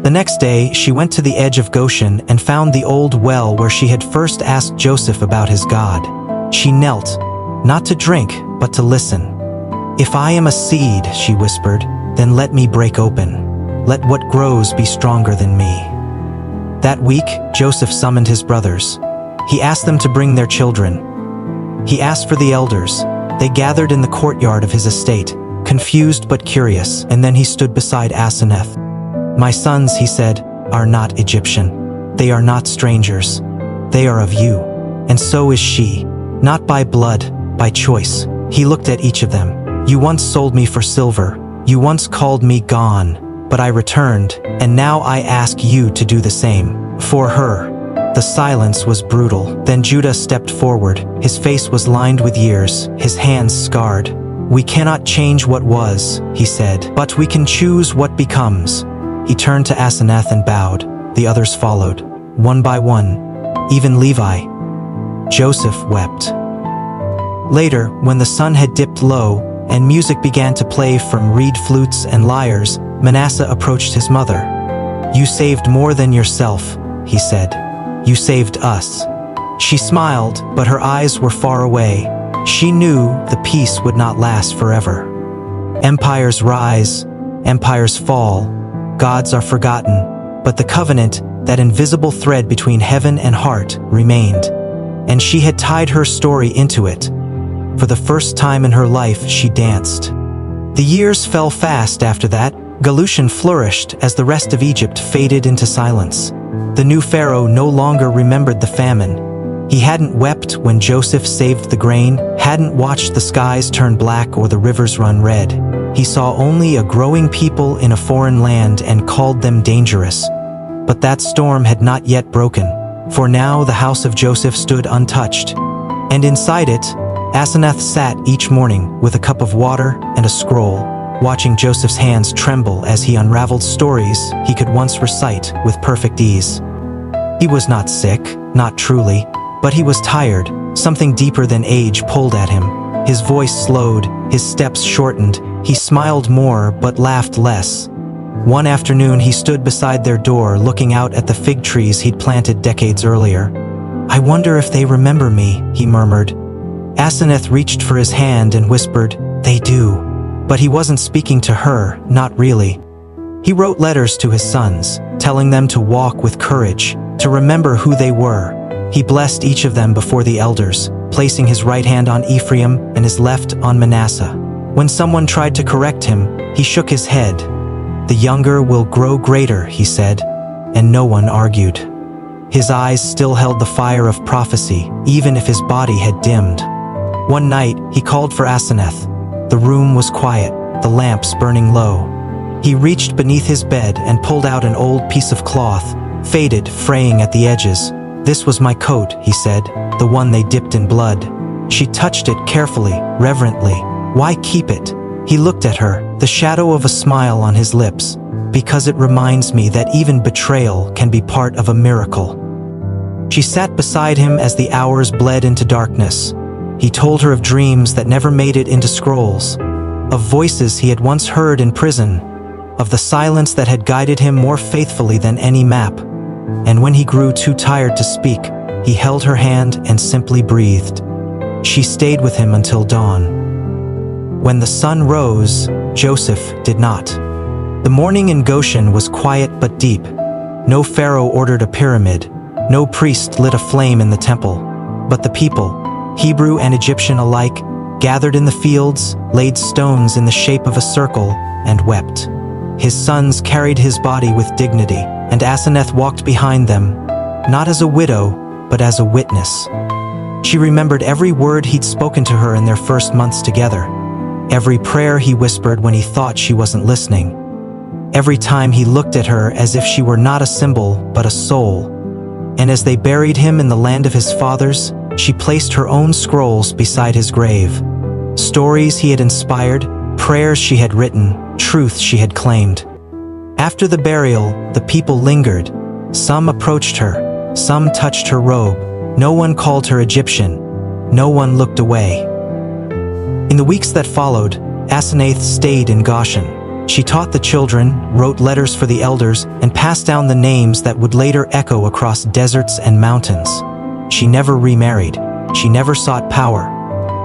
The next day, she went to the edge of Goshen and found the old well where she had first asked Joseph about his God. She knelt, not to drink, but to listen. "If I am a seed," she whispered, "then let me break open. let what grows be stronger than me." That week, Joseph summoned his brothers. He asked them to bring their children. He asked for the elders. They gathered in the courtyard of his estate, confused but curious, and then he stood beside Asenath. "My sons," he said, "are not Egyptian. They are not strangers. They are of you. And so is she. Not by blood, by choice." He looked at each of them. "You once sold me for silver. You once called me gone. But I returned, and now I ask you to do the same. For her." The silence was brutal. Then Judah stepped forward. His face was lined with years, his hands scarred. "We cannot change what was," he said, "but we can choose what becomes." He turned to Asenath and bowed. The others followed, one by one, even Levi. Joseph wept. Later, when the sun had dipped low, and music began to play from reed flutes and lyres, Manasseh approached his mother. "You saved more than yourself," he said. "You saved us." She smiled, but her eyes were far away. She knew the peace would not last forever. Empires rise, empires fall, gods are forgotten, but the covenant, that invisible thread between heaven and heart, remained. And she had tied her story into it. For the first time in her life, she danced. The years fell fast after that. Goshen flourished as the rest of Egypt faded into silence. The new pharaoh no longer remembered the famine. He hadn't wept when Joseph saved the grain, hadn't watched the skies turn black or the rivers run red. He saw only a growing people in a foreign land and called them dangerous. But that storm had not yet broken, for now the house of Joseph stood untouched. And inside it, Asenath sat each morning with a cup of water and a scroll, watching Joseph's hands tremble as he unraveled stories he could once recite with perfect ease. He was not sick, not truly, but he was tired. Something deeper than age pulled at him. His voice slowed, his steps shortened. He smiled more but laughed less. One afternoon he stood beside their door looking out at the fig trees he'd planted decades earlier. "I wonder if they remember me," he murmured. Asenath reached for his hand and whispered, "They do." But he wasn't speaking to her, not really. He wrote letters to his sons, telling them to walk with courage, to remember who they were. He blessed each of them before the elders, placing his right hand on Ephraim and his left on Manasseh. When someone tried to correct him, he shook his head. "The younger will grow greater," he said, and no one argued. His eyes still held the fire of prophecy, even if his body had dimmed. One night, he called for Asenath. The room was quiet, the lamps burning low. He reached beneath his bed and pulled out an old piece of cloth, faded, fraying at the edges. "This was my coat," he said, "the one they dipped in blood." She touched it carefully, reverently. "Why keep it?" He looked at her, the shadow of a smile on his lips. "Because it reminds me that even betrayal can be part of a miracle." She sat beside him as the hours bled into darkness. He told her of dreams that never made it into scrolls, of voices he had once heard in prison, of the silence that had guided him more faithfully than any map. And when he grew too tired to speak, he held her hand and simply breathed. She stayed with him until dawn. When the sun rose, Joseph did not. The morning in Goshen was quiet but deep. No pharaoh ordered a pyramid. No priest lit a flame in the temple. But the people, Hebrew and Egyptian alike, gathered in the fields, laid stones in the shape of a circle, and wept. His sons carried his body with dignity, and Asenath walked behind them, not as a widow, but as a witness. She remembered every word he'd spoken to her in their first months together, every prayer he whispered when he thought she wasn't listening, every time he looked at her as if she were not a symbol, but a soul. And as they buried him in the land of his fathers, she placed her own scrolls beside his grave. Stories he had inspired, prayers she had written, truths she had claimed. After the burial, the people lingered. Some approached her, some touched her robe. No one called her Egyptian. No one looked away. In the weeks that followed, Asenath stayed in Goshen. She taught the children, wrote letters for the elders, and passed down the names that would later echo across deserts and mountains. She never remarried. She never sought power.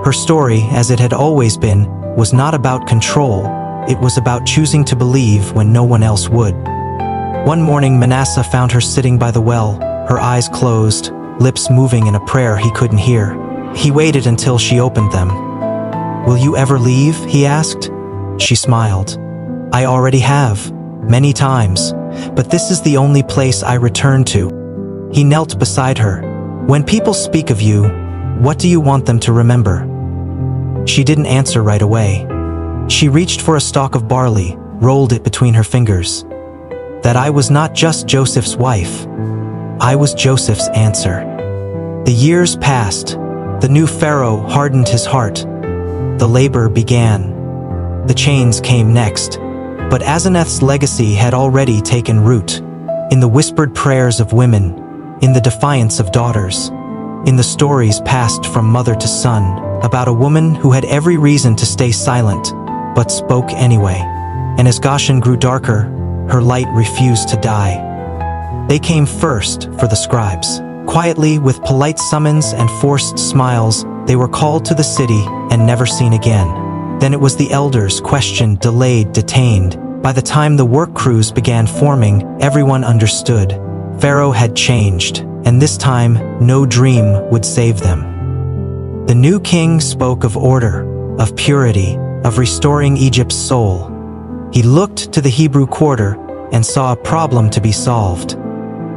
Her story, as it had always been, was not about control. It was about choosing to believe when no one else would. One morning, Manasseh found her sitting by the well, her eyes closed, lips moving in a prayer he couldn't hear. He waited until she opened them. "Will you ever leave?" he asked. She smiled. "I already have, many times, but this is the only place I return to." He knelt beside her. "When people speak of you, what do you want them to remember?" She didn't answer right away. She reached for a stalk of barley, rolled it between her fingers. "That I was not just Joseph's wife. I was Joseph's answer." The years passed. The new Pharaoh hardened his heart. The labor began. The chains came next. But Asenath's legacy had already taken root. In the whispered prayers of women, in the defiance of daughters, in the stories passed from mother to son, about a woman who had every reason to stay silent, but spoke anyway. And as Goshen grew darker, her light refused to die. They came first for the scribes. Quietly, with polite summons and forced smiles, they were called to the city and never seen again. Then it was the elders, questioned, delayed, detained. By the time the work crews began forming, everyone understood. Pharaoh had changed, and this time, no dream would save them. The new king spoke of order, of purity, of restoring Egypt's soul. He looked to the Hebrew quarter and saw a problem to be solved.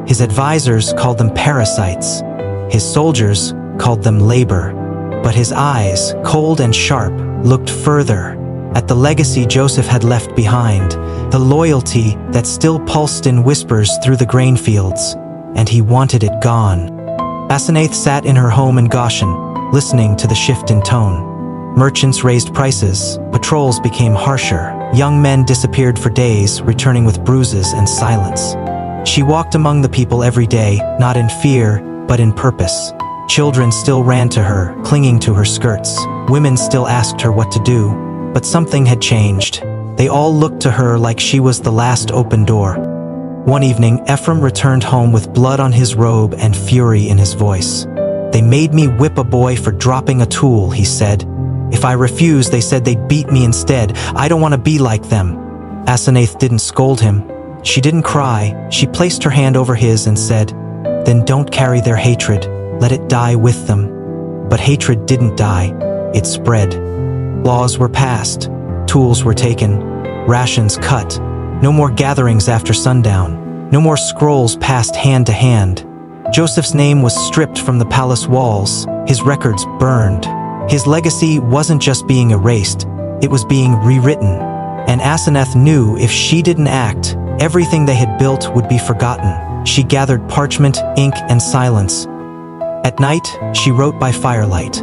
His advisors called them parasites. His soldiers called them labor. But his eyes, cold and sharp, looked further, at the legacy Joseph had left behind, the loyalty that still pulsed in whispers through the grain fields, and he wanted it gone. Asenath sat in her home in Goshen, listening to the shift in tone. Merchants raised prices, patrols became harsher, young men disappeared for days, returning with bruises and silence. She walked among the people every day, not in fear, but in purpose. Children still ran to her, clinging to her skirts. Women still asked her what to do, but something had changed. They all looked to her like she was the last open door. One evening, Ephraim returned home with blood on his robe and fury in his voice. "They made me whip a boy for dropping a tool," he said. "If I refused, they said they'd beat me instead. I don't want to be like them." Asenath didn't scold him. She didn't cry. She placed her hand over his and said, "Then don't carry their hatred. Let it die with them." But hatred didn't die. It spread. Laws were passed. Tools were taken. Rations cut. No more gatherings after sundown. No more scrolls passed hand to hand. Joseph's name was stripped from the palace walls. His records burned. His legacy wasn't just being erased. It was being rewritten. And Asenath knew if she didn't act, everything they had built would be forgotten. She gathered parchment, ink, and silence. At night, she wrote by firelight.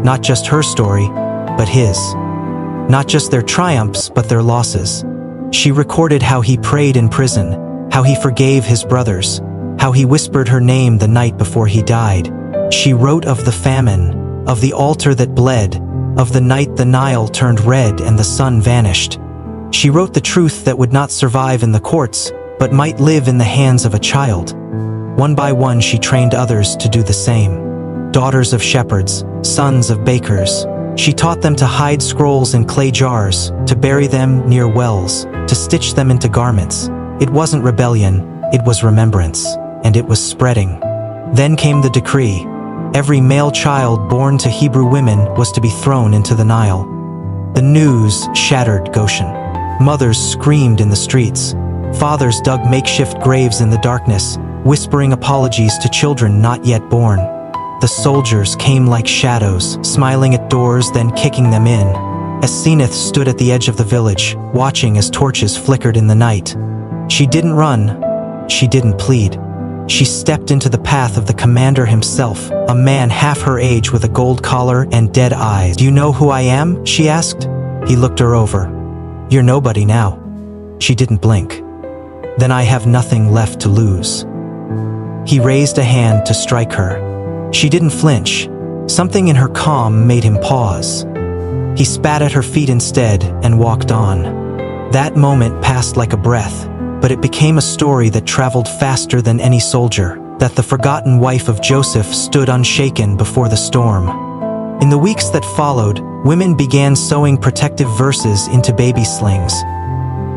Not just her story, but his. Not just their triumphs, but their losses. She recorded how he prayed in prison, how he forgave his brothers, how he whispered her name the night before he died. She wrote of the famine, of the altar that bled, of the night the Nile turned red and the sun vanished. She wrote the truth that would not survive in the courts, but might live in the hands of a child. One by one, she trained others to do the same. Daughters of shepherds, sons of bakers. She taught them to hide scrolls in clay jars, to bury them near wells, to stitch them into garments. It wasn't rebellion, it was remembrance, and it was spreading. Then came the decree. Every male child born to Hebrew women was to be thrown into the Nile. The news shattered Goshen. Mothers screamed in the streets. Fathers dug makeshift graves in the darkness, whispering apologies to children not yet born. The soldiers came like shadows, smiling at doors, then kicking them in. Asenath stood at the edge of the village, watching as torches flickered in the night. She didn't run. She didn't plead. She stepped into the path of the commander himself, a man half her age with a gold collar and dead eyes. "Do you know who I am?" she asked. He looked her over. "You're nobody now." She didn't blink. "Then I have nothing left to lose." He raised a hand to strike her. She didn't flinch. Something in her calm made him pause. He spat at her feet instead and walked on. That moment passed like a breath, but it became a story that traveled faster than any soldier, that the forgotten wife of Joseph stood unshaken before the storm. In the weeks that followed, women began sewing protective verses into baby slings.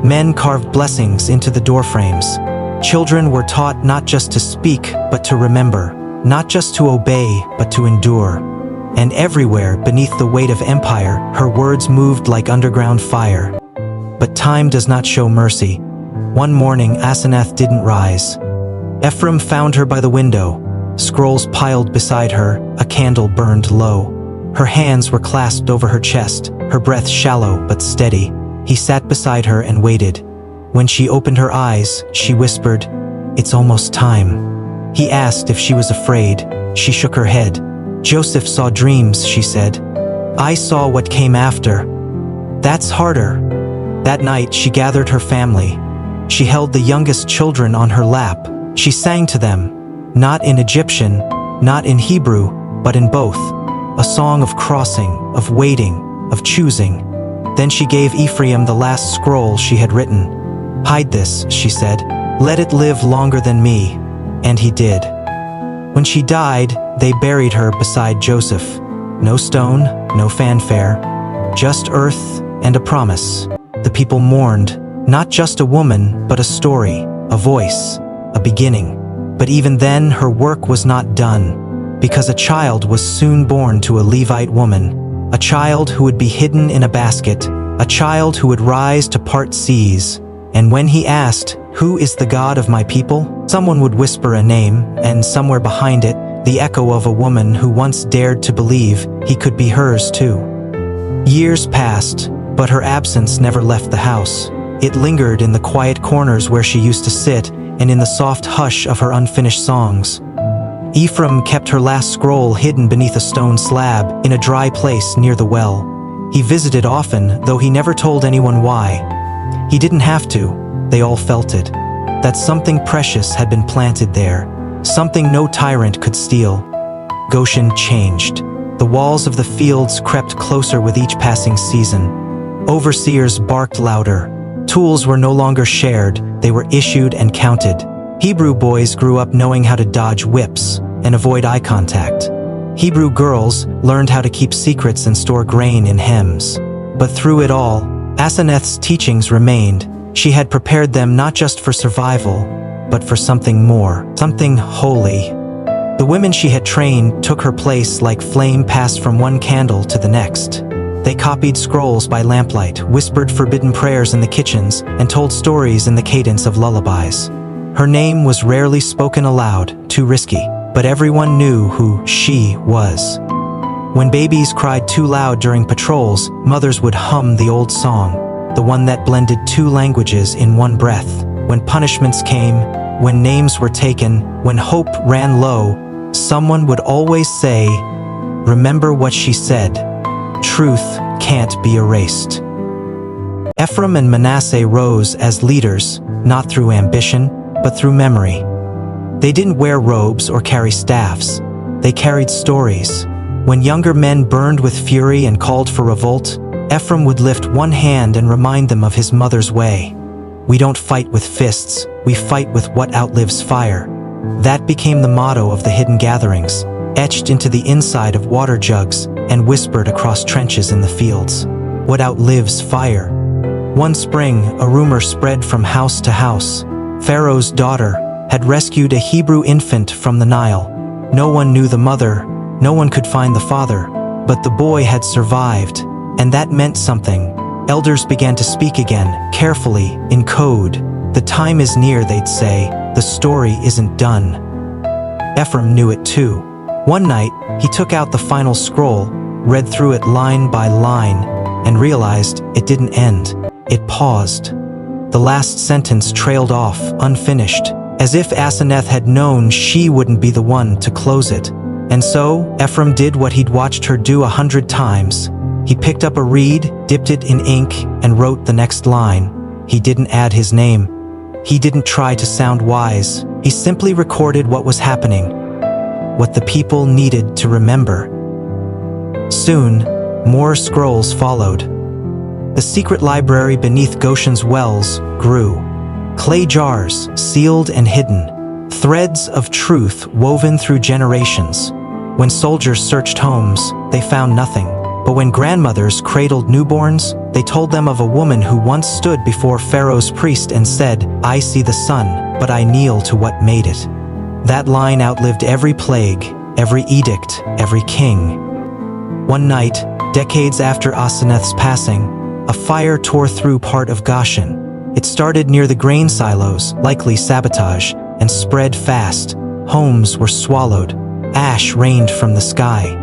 Men carved blessings into the doorframes. Children were taught not just to speak, but to remember, not just to obey, but to endure. And everywhere, beneath the weight of empire, her words moved like underground fire. But time does not show mercy. One morning, Asenath didn't rise. Ephraim found her by the window, scrolls piled beside her, a candle burned low. Her hands were clasped over her chest, her breath shallow but steady. He sat beside her and waited. When she opened her eyes, she whispered, "It's almost time." He asked if she was afraid. She shook her head. "Joseph saw dreams," she said. "I saw what came after. That's harder." That night, she gathered her family. She held the youngest children on her lap. She sang to them, not in Egyptian, not in Hebrew, but in both. A song of crossing, of waiting, of choosing. Then she gave Ephraim the last scroll she had written. "Hide this," she said. "Let it live longer than me." And he did. When she died, they buried her beside Joseph. No stone, no fanfare, just earth and a promise. The people mourned, not just a woman, but a story, a voice, a beginning. But even then, her work was not done, because a child was soon born to a Levite woman, a child who would be hidden in a basket, a child who would rise to part seas. And when he asked, "Who is the God of my people?" someone would whisper a name, and somewhere behind it, the echo of a woman who once dared to believe he could be hers too. Years passed, but her absence never left the house. It lingered in the quiet corners where she used to sit, and in the soft hush of her unfinished songs. Ephraim kept her last scroll hidden beneath a stone slab in a dry place near the well. He visited often, though he never told anyone why. He didn't have to. They all felt it. That something precious had been planted there, something no tyrant could steal. Goshen changed. The walls of the fields crept closer with each passing season. Overseers barked louder. Tools were no longer shared, they were issued and counted. Hebrew boys grew up knowing how to dodge whips and avoid eye contact. Hebrew girls learned how to keep secrets and store grain in hems. But through it all, Asenath's teachings remained. She had prepared them not just for survival, but for something more, something holy. The women she had trained took her place like flame passed from one candle to the next. They copied scrolls by lamplight, whispered forbidden prayers in the kitchens, and told stories in the cadence of lullabies. Her name was rarely spoken aloud, too risky, but everyone knew who she was. When babies cried too loud during patrols, mothers would hum the old song, the one that blended two languages in one breath. When punishments came, when names were taken, when hope ran low, someone would always say, "Remember what she said. Truth can't be erased." Ephraim and Manasseh rose as leaders, not through ambition, but through memory. They didn't wear robes or carry staffs. They carried stories. When younger men burned with fury and called for revolt, Ephraim would lift one hand and remind them of his mother's way. "We don't fight with fists, we fight with what outlives fire." That became the motto of the hidden gatherings, etched into the inside of water jugs and whispered across trenches in the fields. What outlives fire? One spring, a rumor spread from house to house. Pharaoh's daughter had rescued a Hebrew infant from the Nile. No one knew the mother, no one could find the father, but the boy had survived, and that meant something. Elders began to speak again, carefully, in code. "The time is near," they'd say. "The story isn't done." Ephraim knew it too. One night, he took out the final scroll, read through it line by line, and realized it didn't end. It paused. The last sentence trailed off, unfinished, as if Asenath had known she wouldn't be the one to close it. And so, Ephraim did what he'd watched her do 100 times. He picked up a reed, dipped it in ink, and wrote the next line. He didn't add his name. He didn't try to sound wise. He simply recorded what was happening, what the people needed to remember. Soon, more scrolls followed. The secret library beneath Goshen's wells grew. Clay jars, sealed and hidden. Threads of truth woven through generations. When soldiers searched homes, they found nothing. But when grandmothers cradled newborns, they told them of a woman who once stood before Pharaoh's priest and said, "I see the sun, but I kneel to what made it." That line outlived every plague, every edict, every king. One night, decades after Asenath's passing, a fire tore through part of Goshen. It started near the grain silos, likely sabotage, and spread fast. Homes were swallowed. Ash rained from the sky.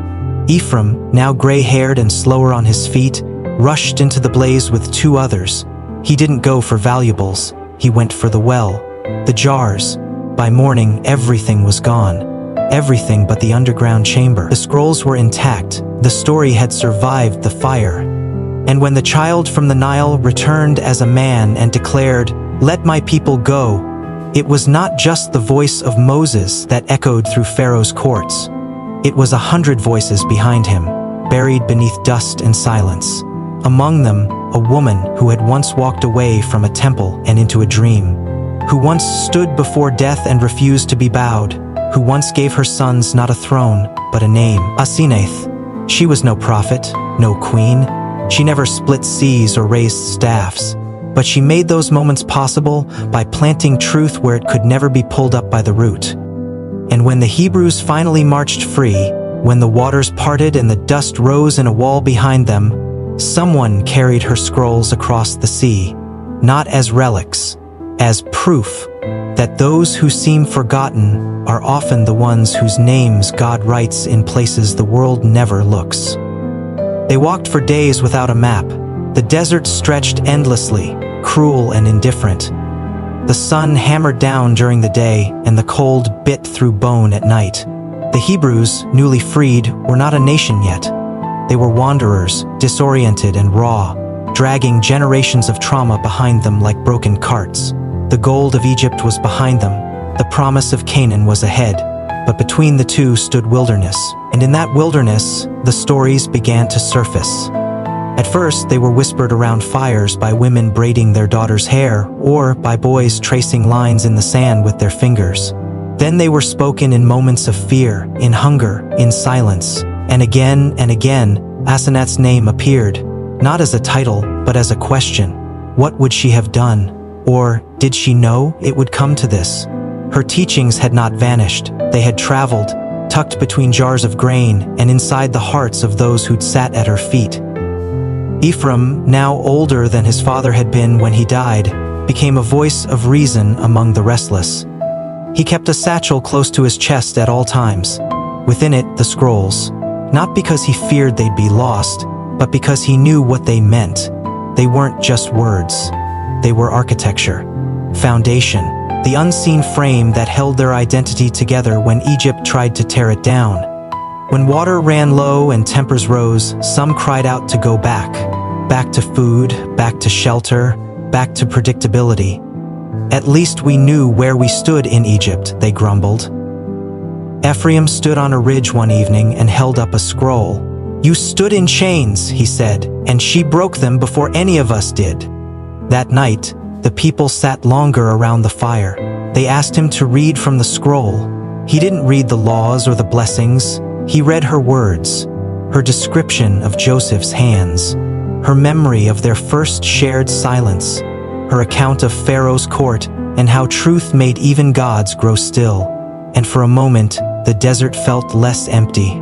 Ephraim, now gray-haired and slower on his feet, rushed into the blaze with 2 others. He didn't go for valuables. He went for the well, the jars. By morning, everything was gone. Everything but the underground chamber. The scrolls were intact. The story had survived the fire. And when the child from the Nile returned as a man and declared, "Let my people go," it was not just the voice of Moses that echoed through Pharaoh's courts. It was 100 voices behind him, buried beneath dust and silence. Among them, a woman who had once walked away from a temple and into a dream, who once stood before death and refused to be bowed, who once gave her sons not a throne, but a name, Asenath. She was no prophet, no queen. She never split seas or raised staffs. But she made those moments possible by planting truth where it could never be pulled up by the root. And when the Hebrews finally marched free, when the waters parted and the dust rose in a wall behind them, someone carried her scrolls across the sea, not as relics, as proof that those who seem forgotten are often the ones whose names God writes in places the world never looks. They walked for days without a map. The desert stretched endlessly, cruel and indifferent. The sun hammered down during the day, and the cold bit through bone at night. The Hebrews, newly freed, were not a nation yet. They were wanderers, disoriented and raw, dragging generations of trauma behind them like broken carts. The gold of Egypt was behind them. The promise of Canaan was ahead. But between the two stood wilderness. And in that wilderness, the stories began to surface. At first, they were whispered around fires by women braiding their daughters' hair, or by boys tracing lines in the sand with their fingers. Then they were spoken in moments of fear, in hunger, in silence. And again, Asenath's name appeared, not as a title, but as a question. What would she have done? Or did she know it would come to this? Her teachings had not vanished. They had traveled, tucked between jars of grain and inside the hearts of those who'd sat at her feet. Ephraim, now older than his father had been when he died, became a voice of reason among the restless. He kept a satchel close to his chest at all times. Within it, the scrolls. Not because he feared they'd be lost, but because he knew what they meant. They weren't just words. They were architecture, foundation, the unseen frame that held their identity together when Egypt tried to tear it down. When water ran low and tempers rose, some cried out to go back. Back to food, back to shelter, back to predictability. At least we knew where we stood in Egypt, they grumbled. Ephraim stood on a ridge one evening and held up a scroll. "You stood in chains," he said, "and she broke them before any of us did." That night, the people sat longer around the fire. They asked him to read from the scroll. He didn't read the laws or the blessings. He read her words, her description of Joseph's hands, her memory of their first shared silence, her account of Pharaoh's court and how truth made even gods grow still. And for a moment, the desert felt less empty.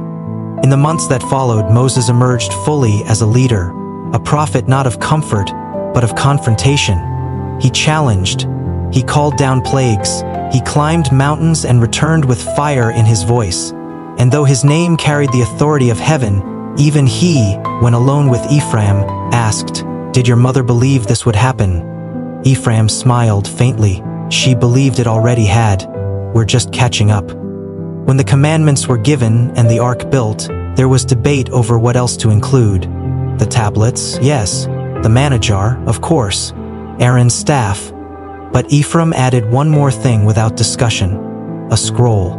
In the months that followed, Moses emerged fully as a leader, a prophet not of comfort, but of confrontation. He challenged, he called down plagues, he climbed mountains and returned with fire in his voice. And though his name carried the authority of heaven, even he, when alone with Ephraim, asked, "Did your mother believe this would happen?" Ephraim smiled faintly. "She believed it already had. We're just catching up." When the commandments were given and the ark built, there was debate over what else to include. The tablets, yes. The manna jar, of course. Aaron's staff. But Ephraim added one more thing without discussion: a scroll.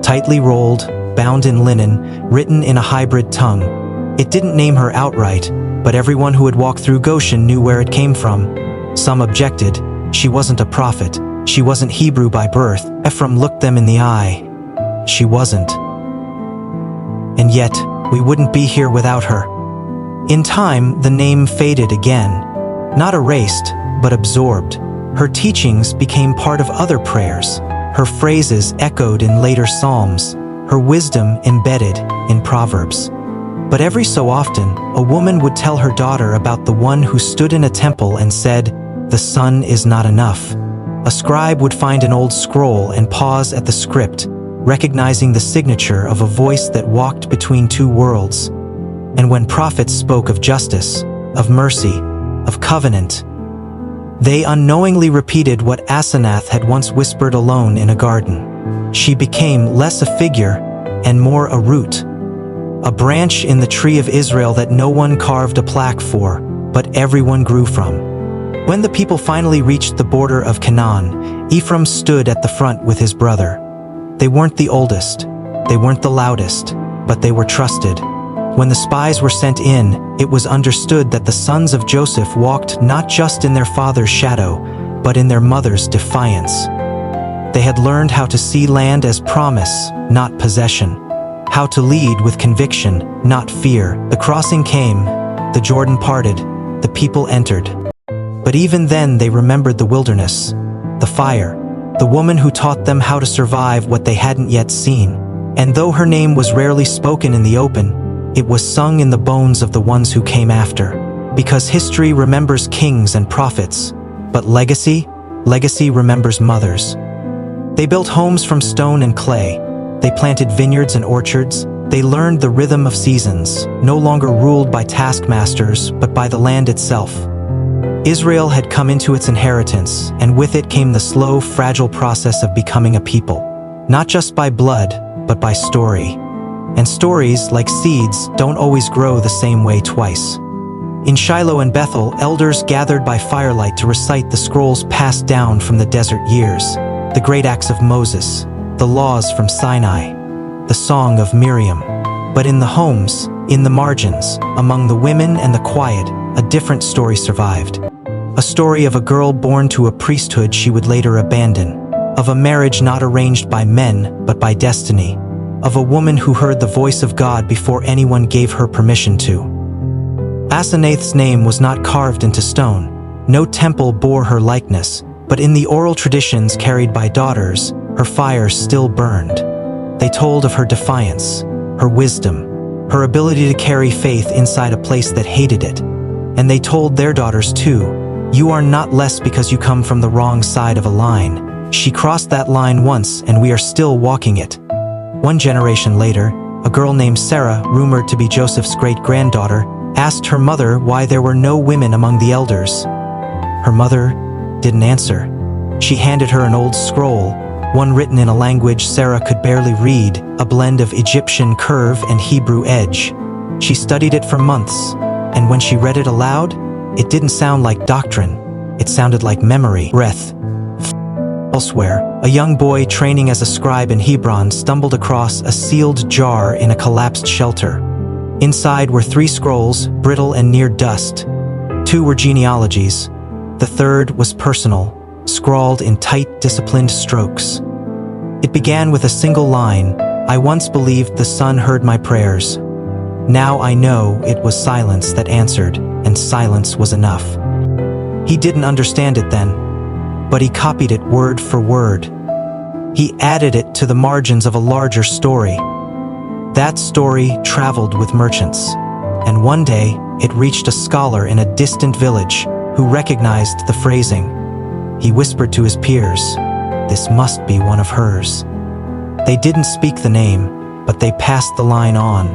Tightly rolled, bound in linen, written in a hybrid tongue. It didn't name her outright, but everyone who had walked through Goshen knew where it came from. Some objected. She wasn't a prophet. She wasn't Hebrew by birth. Ephraim looked them in the eye. She wasn't. and yet we wouldn't be here without her. In time, the name faded again, not erased, but absorbed. Her teachings became part of other prayers. Her phrases echoed in later psalms, her wisdom embedded in proverbs. But every so often, a woman would tell her daughter about the one who stood in a temple and said, "The sun is not enough." A scribe would find an old scroll and pause at the script, recognizing the signature of a voice that walked between two worlds. And when prophets spoke of justice, of mercy, of covenant, they unknowingly repeated what Asenath had once whispered alone in a garden. She became less a figure and more a root, a branch in the tree of Israel that no one carved a plaque for, but everyone grew from. When the people finally reached the border of Canaan, Ephraim stood at the front with his brother. They weren't the oldest, they weren't the loudest, but they were trusted. When the spies were sent in, it was understood that the sons of Joseph walked not just in their father's shadow, but in their mother's defiance. They had learned how to see land as promise, not possession. How to lead with conviction, not fear. The crossing came, the Jordan parted, the people entered. But even then they remembered the wilderness, the fire, the woman who taught them how to survive what they hadn't yet seen. And though her name was rarely spoken in the open, it was sung in the bones of the ones who came after. Because history remembers kings and prophets, but legacy remembers mothers. They built homes from stone and clay. They planted vineyards and orchards. They learned the rhythm of seasons, no longer ruled by taskmasters, but by the land itself. Israel had come into its inheritance, and with it came the slow, fragile process of becoming a people. Not just by blood, but by story. And stories, like seeds, don't always grow the same way twice. In Shiloh and Bethel, elders gathered by firelight to recite the scrolls passed down from the desert years, the great acts of Moses, the laws from Sinai, the song of Miriam. But in the homes, in the margins, among the women and the quiet, a different story survived. A story of a girl born to a priesthood she would later abandon, of a marriage not arranged by men, but by destiny, of a woman who heard the voice of God before anyone gave her permission to. Asenath's name was not carved into stone. No temple bore her likeness, but in the oral traditions carried by daughters, her fire still burned. They told of her defiance, her wisdom, her ability to carry faith inside a place that hated it. And they told their daughters too, "You are not less because you come from the wrong side of a line. She crossed that line once and we are still walking it." One generation later, a girl named Sarah, rumored to be Joseph's great-granddaughter, asked her mother why there were no women among the elders. Her mother didn't answer. She handed her an old scroll, one written in a language Sarah could barely read, a blend of Egyptian curve and Hebrew edge. She studied it for months, and when she read it aloud, it didn't sound like doctrine. It sounded like memory. Breath. Elsewhere, a young boy training as a scribe in Hebron stumbled across a sealed jar in a collapsed shelter. Inside were 3 scrolls, brittle and near dust. 2 were genealogies. The third was personal, scrawled in tight, disciplined strokes. It began with a single line, "I once believed the sun heard my prayers. Now I know it was silence that answered, and silence was enough." He didn't understand it then, but he copied it word for word. He added it to the margins of a larger story. That story traveled with merchants, and one day it reached a scholar in a distant village who recognized the phrasing. He whispered to his peers, "This must be one of hers." They didn't speak the name, but they passed the line on.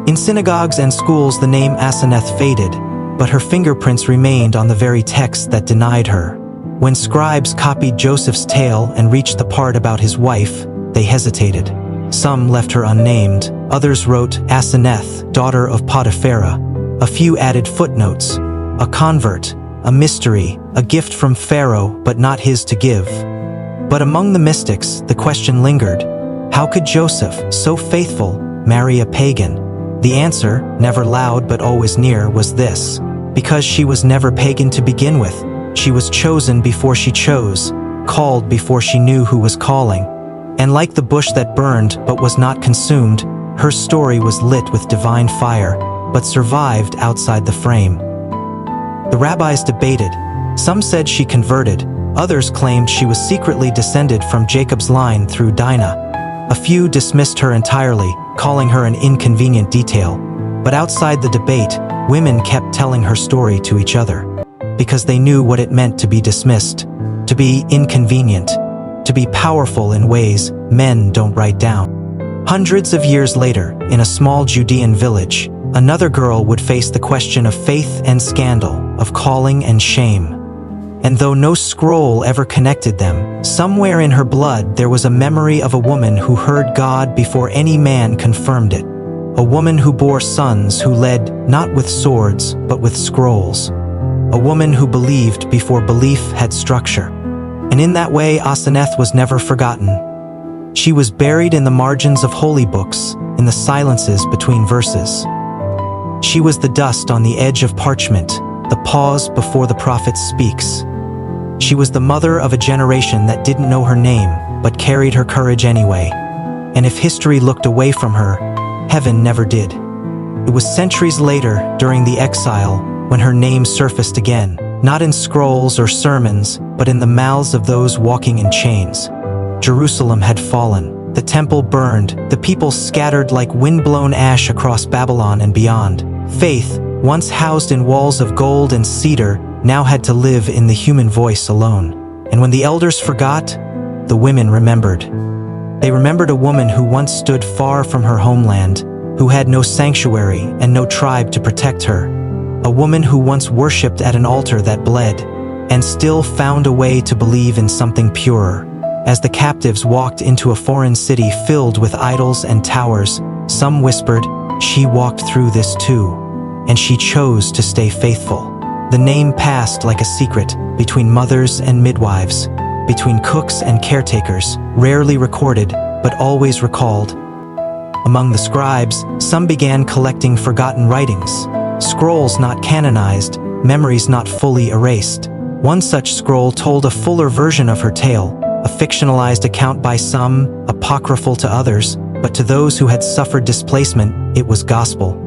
In synagogues and schools, the name Asenath faded, but her fingerprints remained on the very text that denied her. When scribes copied Joseph's tale and reached the part about his wife, they hesitated. Some left her unnamed, others wrote Asenath, daughter of Potipharah. A few added footnotes, a convert, a mystery, a gift from Pharaoh but not his to give. But among the mystics, the question lingered, how could Joseph, so faithful, marry a pagan? The answer, never loud but always near, was this: because she was never pagan to begin with. She was chosen before she chose, called before she knew who was calling. And like the bush that burned but was not consumed, Her story was lit with divine fire, but survived outside the frame. The rabbis debated. Some said she converted, others claimed she was secretly descended from Jacob's line through Dinah. A few dismissed her entirely, calling her an inconvenient detail. But outside the debate, women kept telling her story to each other. Because they knew what it meant to be dismissed, to be inconvenient, to be powerful in ways men don't write down. Hundreds of years later, in a small Judean village, another girl would face the question of faith and scandal, of calling and shame. And though no scroll ever connected them, somewhere in her blood there was a memory of a woman who heard God before any man confirmed it. A woman who bore sons who led not with swords, but with scrolls. A woman who believed before belief had structure. And in that way, Asenath was never forgotten. She was buried in the margins of holy books, in the silences between verses. She was the dust on the edge of parchment, the pause before the prophet speaks. She was the mother of a generation that didn't know her name, but carried her courage anyway. And if history looked away from her, heaven never did. It was centuries later, during the exile, when her name surfaced again, not in scrolls or sermons, but in the mouths of those walking in chains. Jerusalem had fallen, the temple burned, the people scattered like wind-blown ash across Babylon and beyond. Faith, once housed in walls of gold and cedar, now had to live in the human voice alone. And when the elders forgot, the women remembered. They remembered a woman who once stood far from her homeland, who had no sanctuary and no tribe to protect her. A woman who once worshipped at an altar that bled, and still found a way to believe in something purer. As the captives walked into a foreign city filled with idols and towers, some whispered, "She walked through this too." And she chose to stay faithful. The name passed like a secret between mothers and midwives, between cooks and caretakers, rarely recorded, but always recalled. Among the scribes, some began collecting forgotten writings, scrolls not canonized, memories not fully erased. One such scroll told a fuller version of her tale, a fictionalized account by some, apocryphal to others, but to those who had suffered displacement, it was gospel.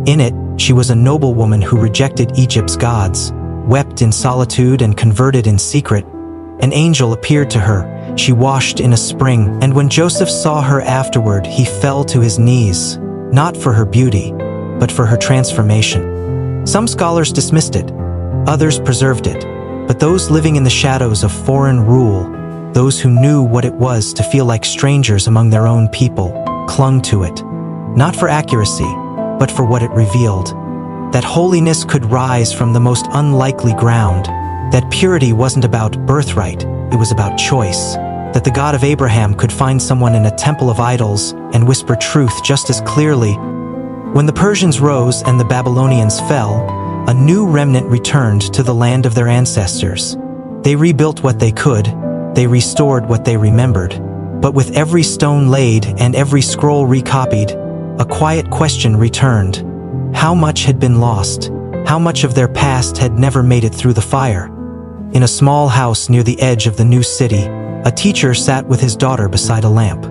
In it, she was a noblewoman who rejected Egypt's gods, wept in solitude and converted in secret. An angel appeared to her, she washed in a spring, and when Joseph saw her afterward, he fell to his knees, not for her beauty, but for her transformation. Some scholars dismissed it, others preserved it, but those living in the shadows of foreign rule, those who knew what it was to feel like strangers among their own people, clung to it, not for accuracy, but for what it revealed. That holiness could rise from the most unlikely ground, that purity wasn't about birthright, it was about choice, that the God of Abraham could find someone in a temple of idols and whisper truth just as clearly. When the Persians rose and the Babylonians fell, a new remnant returned to the land of their ancestors. They rebuilt what they could, they restored what they remembered. But with every stone laid and every scroll recopied, a quiet question returned. How much had been lost? How much of their past had never made it through the fire? In a small house near the edge of the new city, a teacher sat with his daughter beside a lamp.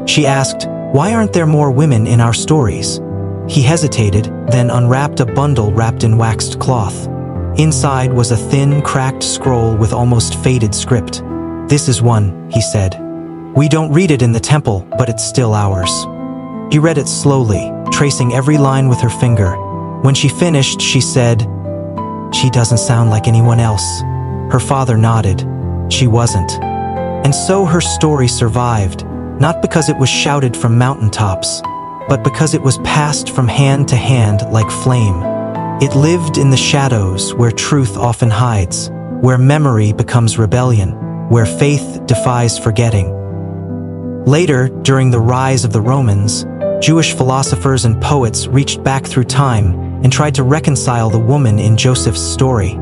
She asked, "Why aren't there more women in our stories?" He hesitated, then unwrapped a bundle wrapped in waxed cloth. Inside was a thin, cracked scroll with almost faded script. "This is one," he said. "We don't read it in the temple, but it's still ours." She read it slowly, tracing every line with her finger. When she finished, she said, "She doesn't sound like anyone else." Her father nodded. She wasn't. And so her story survived, not because it was shouted from mountaintops, but because it was passed from hand to hand like flame. It lived in the shadows where truth often hides, where memory becomes rebellion, where faith defies forgetting. Later, during the rise of the Romans, Jewish philosophers and poets reached back through time and tried to reconcile the woman in Joseph's story.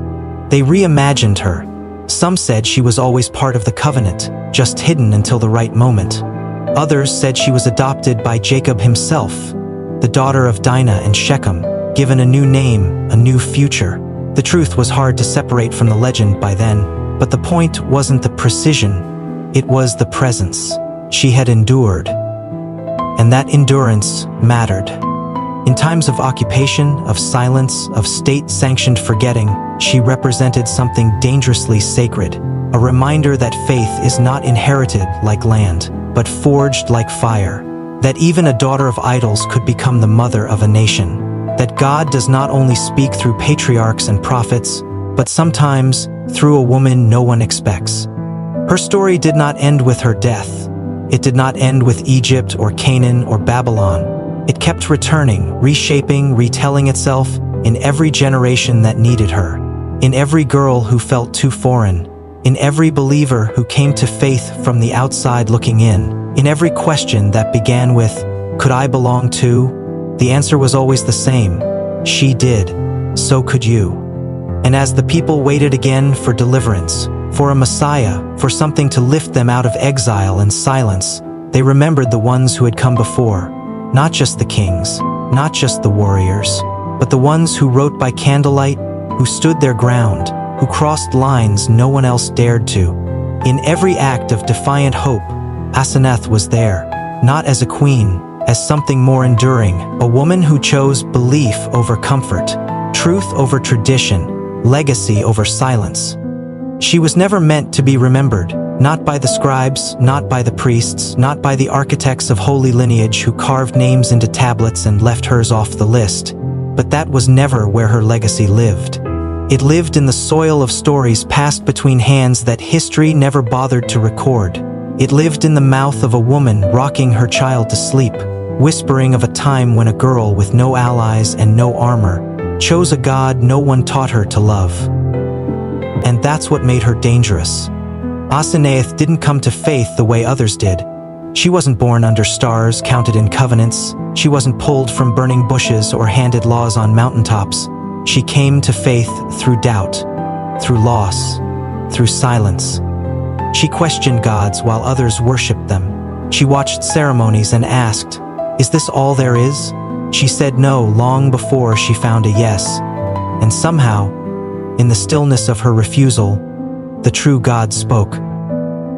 They reimagined her. Some said she was always part of the covenant, just hidden until the right moment. Others said she was adopted by Jacob himself, the daughter of Dinah and Shechem, given a new name, a new future. The truth was hard to separate from the legend by then, but the point wasn't the precision, it was the presence. She had endured. and that endurance mattered. In times of occupation, of silence, of state-sanctioned forgetting, she represented something dangerously sacred, a reminder that faith is not inherited like land, but forged like fire, that even a daughter of idols could become the mother of a nation, that God does not only speak through patriarchs and prophets, but sometimes through a woman no one expects. Her story did not end with her death. It did not end with Egypt or Canaan or Babylon. It kept returning, reshaping, retelling itself in every generation that needed her, in every girl who felt too foreign, in every believer who came to faith from the outside looking in every question that began with, "Could I belong too?" The answer was always the same. She did. So could you. And as the people waited again for deliverance, for a Messiah, for something to lift them out of exile and silence, they remembered the ones who had come before. Not just the kings, not just the warriors, but the ones who wrote by candlelight, who stood their ground, who crossed lines no one else dared to. In every act of defiant hope, Asenath was there, not as a queen, as something more enduring, a woman who chose belief over comfort, truth over tradition, legacy over silence. She was never meant to be remembered, not by the scribes, not by the priests, not by the architects of holy lineage who carved names into tablets and left hers off the list, but that was never where her legacy lived. It lived in the soil of stories passed between hands that history never bothered to record. It lived in the mouth of a woman rocking her child to sleep, whispering of a time when a girl with no allies and no armor chose a God no one taught her to love. And that's what made her dangerous. Asenath didn't come to faith the way others did. She wasn't born under stars counted in covenants. She wasn't pulled from burning bushes or handed laws on mountaintops. She came to faith through doubt, through loss, through silence. She questioned gods while others worshipped them. She watched ceremonies and asked, "Is this all there is?" She said no long before she found a yes. And somehow, in the stillness of her refusal, the true God spoke.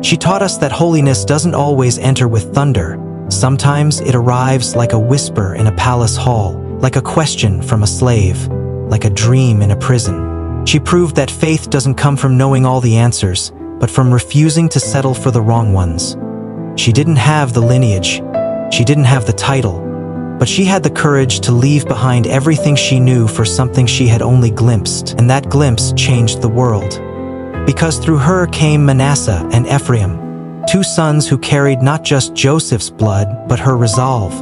She taught us that holiness doesn't always enter with thunder. Sometimes it arrives like a whisper in a palace hall, like a question from a slave, like a dream in a prison. She proved that faith doesn't come from knowing all the answers, but from refusing to settle for the wrong ones. She didn't have the lineage, she didn't have the title, but she had the courage to leave behind everything she knew for something she had only glimpsed, and that glimpse changed the world. Because through her came Manasseh and Ephraim, two sons who carried not just Joseph's blood, but her resolve.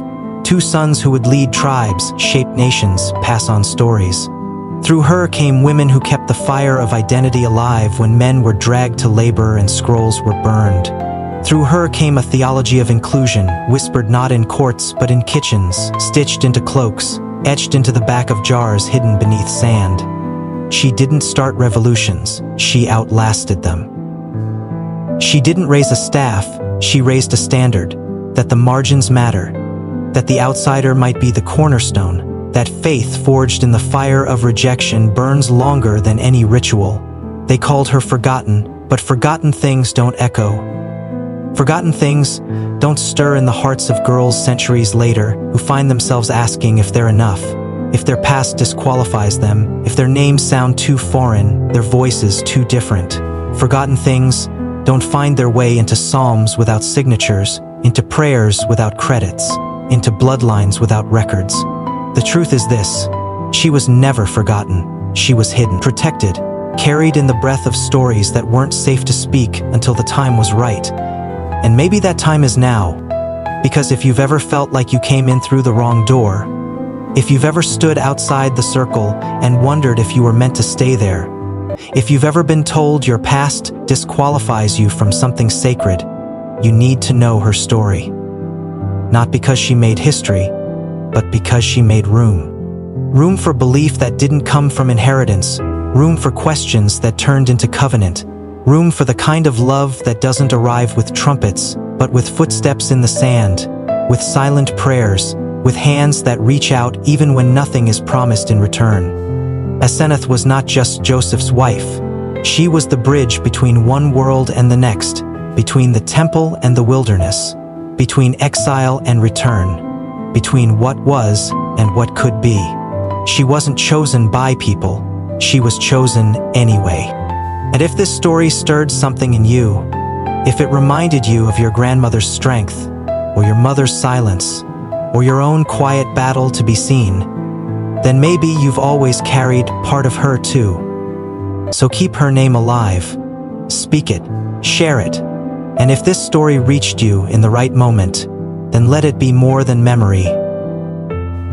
Two sons who would lead tribes, shape nations, pass on stories. Through her came women who kept the fire of identity alive when men were dragged to labor and scrolls were burned. Through her came a theology of inclusion, whispered not in courts but in kitchens, stitched into cloaks, etched into the back of jars hidden beneath sand. She didn't start revolutions, she outlasted them. She didn't raise a staff, she raised a standard, that the margins matter, that the outsider might be the cornerstone, that faith forged in the fire of rejection burns longer than any ritual. They called her forgotten, but forgotten things don't echo. Forgotten things don't stir in the hearts of girls centuries later who find themselves asking if they're enough, if their past disqualifies them, if their names sound too foreign, their voices too different. Forgotten things don't find their way into psalms without signatures, into prayers without credits, into bloodlines without records. The truth is this: she was never forgotten. She was hidden, protected, carried in the breath of stories that weren't safe to speak until the time was right. And maybe that time is now. Because if you've ever felt like you came in through the wrong door, if you've ever stood outside the circle and wondered if you were meant to stay there, if you've ever been told your past disqualifies you from something sacred, you need to know her story. Not because she made history, but because she made room. Room for belief that didn't come from inheritance, room for questions that turned into covenant, room for the kind of love that doesn't arrive with trumpets, but with footsteps in the sand, with silent prayers, with hands that reach out even when nothing is promised in return. Asenath was not just Joseph's wife. She was the bridge between one world and the next, between the temple and the wilderness, between exile and return, between what was and what could be. She wasn't chosen by people, she was chosen anyway. And if this story stirred something in you, if it reminded you of your grandmother's strength, or your mother's silence, or your own quiet battle to be seen, then maybe you've always carried part of her too. So keep her name alive, speak it, share it, and if this story reached you in the right moment, then let it be more than memory.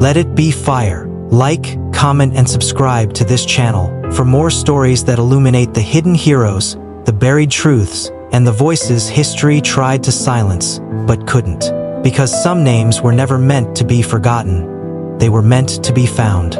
Let it be fire. Like, comment, and subscribe to this channel for more stories that illuminate the hidden heroes, the buried truths, and the voices history tried to silence, but couldn't. Because some names were never meant to be forgotten. They were meant to be found.